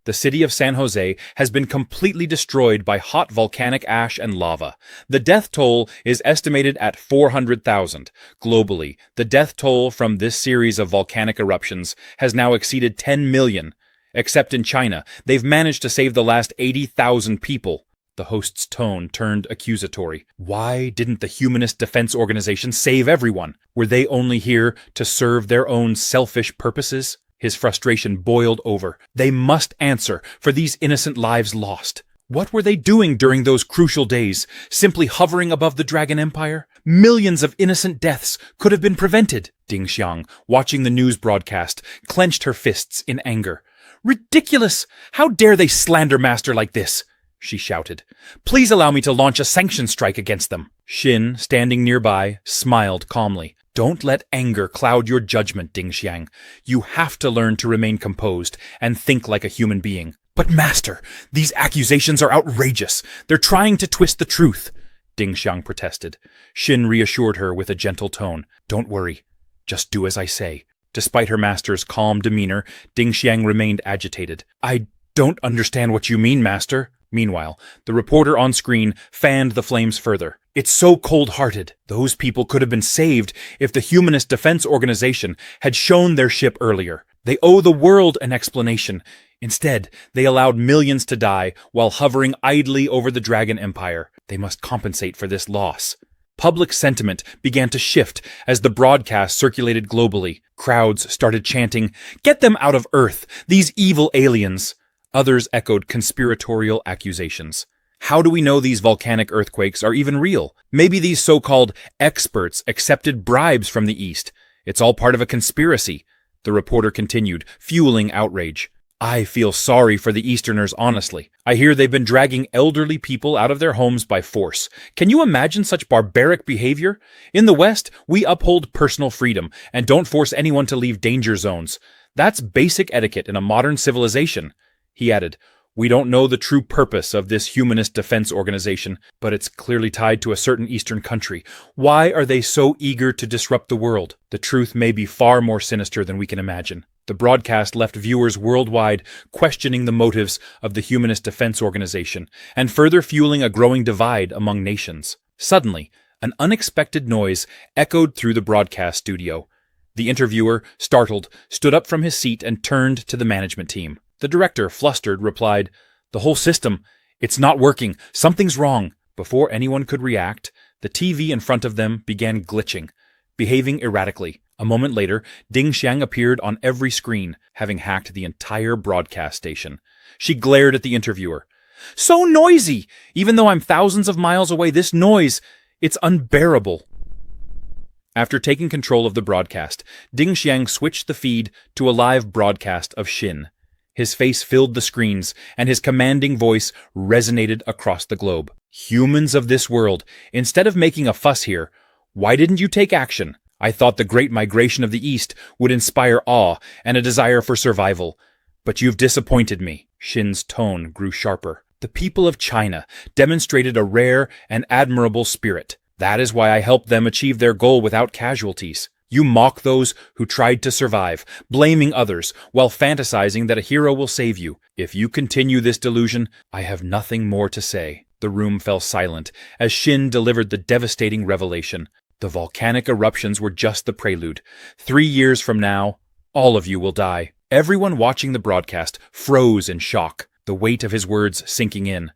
The city of San Jose has been completely destroyed by hot volcanic ash and lava. The death toll is estimated at 400,000. Globally, the death toll from this series of volcanic eruptions has now exceeded 10 million. Except in China, they've managed to save the last 80,000 people." The host's tone turned accusatory. Why didn't the Humanist Defense Organization save everyone? Were they only here to serve their own selfish purposes? His frustration boiled over. They must answer for these innocent lives lost. What were they doing during those crucial days? Simply hovering above the Dragon Empire? Millions of innocent deaths could have been prevented. Ding Xiang, watching the news broadcast, clenched her fists in anger. Ridiculous! How dare they slander Master like this? She shouted. Please allow me to launch a sanction strike against them. Shin, standing nearby, smiled calmly. Don't let anger cloud your judgment, Ding Xiang. You have to learn to remain composed and think like a human being. But Master, these accusations are outrageous. They're trying to twist the truth. Ding Xiang protested. Shin reassured her with a gentle tone. Don't worry. Just do as I say. Despite her master's calm demeanor, Ding Xiang remained agitated. I don't understand what you mean, Master. Meanwhile, the reporter on screen fanned the flames further. It's so cold-hearted. Those people could have been saved if the Humanist Defense Organization had shown their ship earlier. They owe the world an explanation. Instead, they allowed millions to die while hovering idly over the Dragon Empire. They must compensate for this loss. Public sentiment began to shift as the broadcast circulated globally. Crowds started chanting, "Get them out of Earth, these evil aliens!" Others echoed conspiratorial accusations. How do we know these volcanic earthquakes are even real? Maybe these so-called experts accepted bribes from the East. It's all part of a conspiracy. The reporter continued, fueling outrage. I feel sorry for the Easterners, honestly. I hear they've been dragging elderly people out of their homes by force. Can you imagine such barbaric behavior? In the West, we uphold personal freedom and don't force anyone to leave danger zones. That's basic etiquette in a modern civilization. He added, we don't know the true purpose of this Humanist Defense Organization, but it's clearly tied to a certain Eastern country. Why are they so eager to disrupt the world? The truth may be far more sinister than we can imagine. The broadcast left viewers worldwide questioning the motives of the Humanist Defense Organization and further fueling a growing divide among nations. Suddenly, an unexpected noise echoed through the broadcast studio. The interviewer, startled, stood up from his seat and turned to the management team. The director, flustered, replied, "The whole system, it's not working. Something's wrong." Before anyone could react, the TV in front of them began glitching, behaving erratically. A moment later, Ding Xiang appeared on every screen, having hacked the entire broadcast station. She glared at the interviewer. "So noisy! Even though I'm thousands of miles away, this noise, it's unbearable." After taking control of the broadcast, Ding Xiang switched the feed to a live broadcast of Shin. His face filled the screens, and his commanding voice resonated across the globe. Humans of this world, instead of making a fuss here, why didn't you take action? I thought the great migration of the East would inspire awe and a desire for survival. But you've disappointed me. Shin's tone grew sharper. The people of China demonstrated a rare and admirable spirit. That is why I helped them achieve their goal without casualties. You mock those who tried to survive, blaming others, while fantasizing that a hero will save you. If you continue this delusion, I have nothing more to say. The room fell silent as Shin delivered the devastating revelation. The volcanic eruptions were just the prelude. 3 years from now, all of you will die. Everyone watching the broadcast froze in shock, the weight of his words sinking in.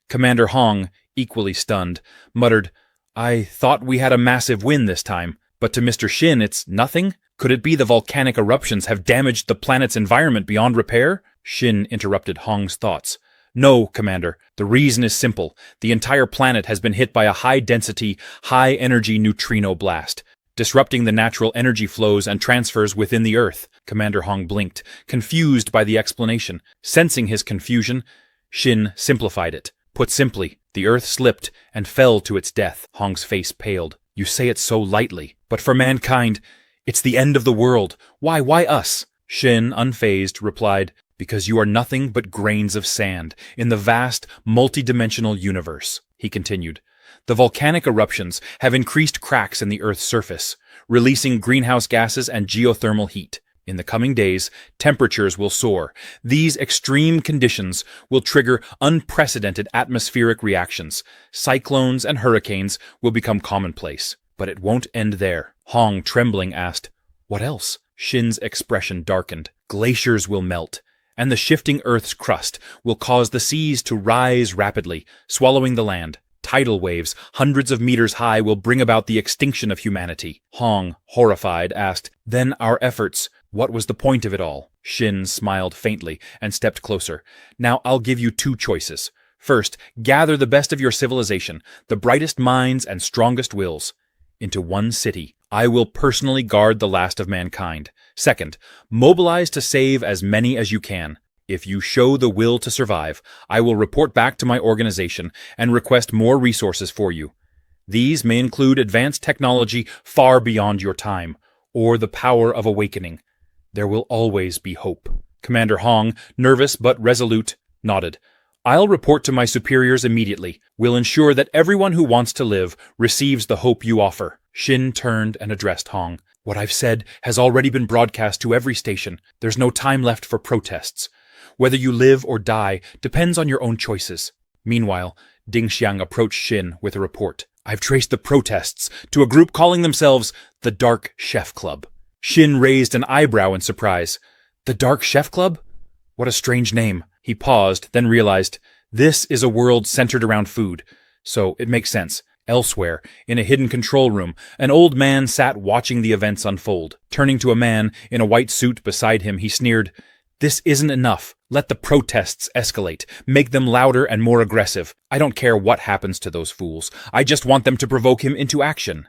Commander Hong, equally stunned, muttered, I thought we had a massive win this time. But to Mr. Shin, it's nothing? Could it be the volcanic eruptions have damaged the planet's environment beyond repair? Shin interrupted Hong's thoughts. No, Commander. The reason is simple. The entire planet has been hit by a high-density, high-energy neutrino blast, disrupting the natural energy flows and transfers within the Earth. Commander Hong blinked, confused by the explanation. Sensing his confusion, Shin simplified it. Put simply, the Earth slipped and fell to its death. Hong's face paled. You say it so lightly, but for mankind, it's the end of the world. Why us? Shin, unfazed, replied, because you are nothing but grains of sand in the vast, multidimensional universe. He continued, the volcanic eruptions have increased cracks in the Earth's surface, releasing greenhouse gases and geothermal heat. In the coming days, temperatures will soar. These extreme conditions will trigger unprecedented atmospheric reactions. Cyclones and hurricanes will become commonplace. But it won't end there. Hong, trembling, asked, what else? Shin's expression darkened. Glaciers will melt, and the shifting Earth's crust will cause the seas to rise rapidly, swallowing the land. Tidal waves, hundreds of meters high, will bring about the extinction of humanity. Hong, horrified, asked, then our efforts, what was the point of it all? Shin smiled faintly and stepped closer. Now I'll give you 2 choices. First, gather the best of your civilization, the brightest minds and strongest wills. into one city. I will personally guard the last of mankind. Second, mobilize to save as many as you can. If you show the will to survive, I will report back to my organization and request more resources for you. These may include advanced technology far beyond your time, or the power of awakening. There will always be hope. Commander Hong, nervous but resolute, nodded. I'll report to my superiors immediately. We'll ensure that everyone who wants to live receives the hope you offer. Shin turned and addressed Hong. What I've said has already been broadcast to every station. There's no time left for protests. Whether you live or die depends on your own choices. Meanwhile, Ding Xiang approached Shin with a report. I've traced the protests to a group calling themselves the Dark Chef Club. Shin raised an eyebrow in surprise. The Dark Chef Club? What a strange name. He paused, then realized, this is a world centered around food. So it makes sense. Elsewhere, in a hidden control room, an old man sat watching the events unfold. Turning to a man in a white suit beside him, he sneered, This isn't enough. Let the protests escalate. Make them louder and more aggressive. I don't care what happens to those fools. I just want them to provoke him into action.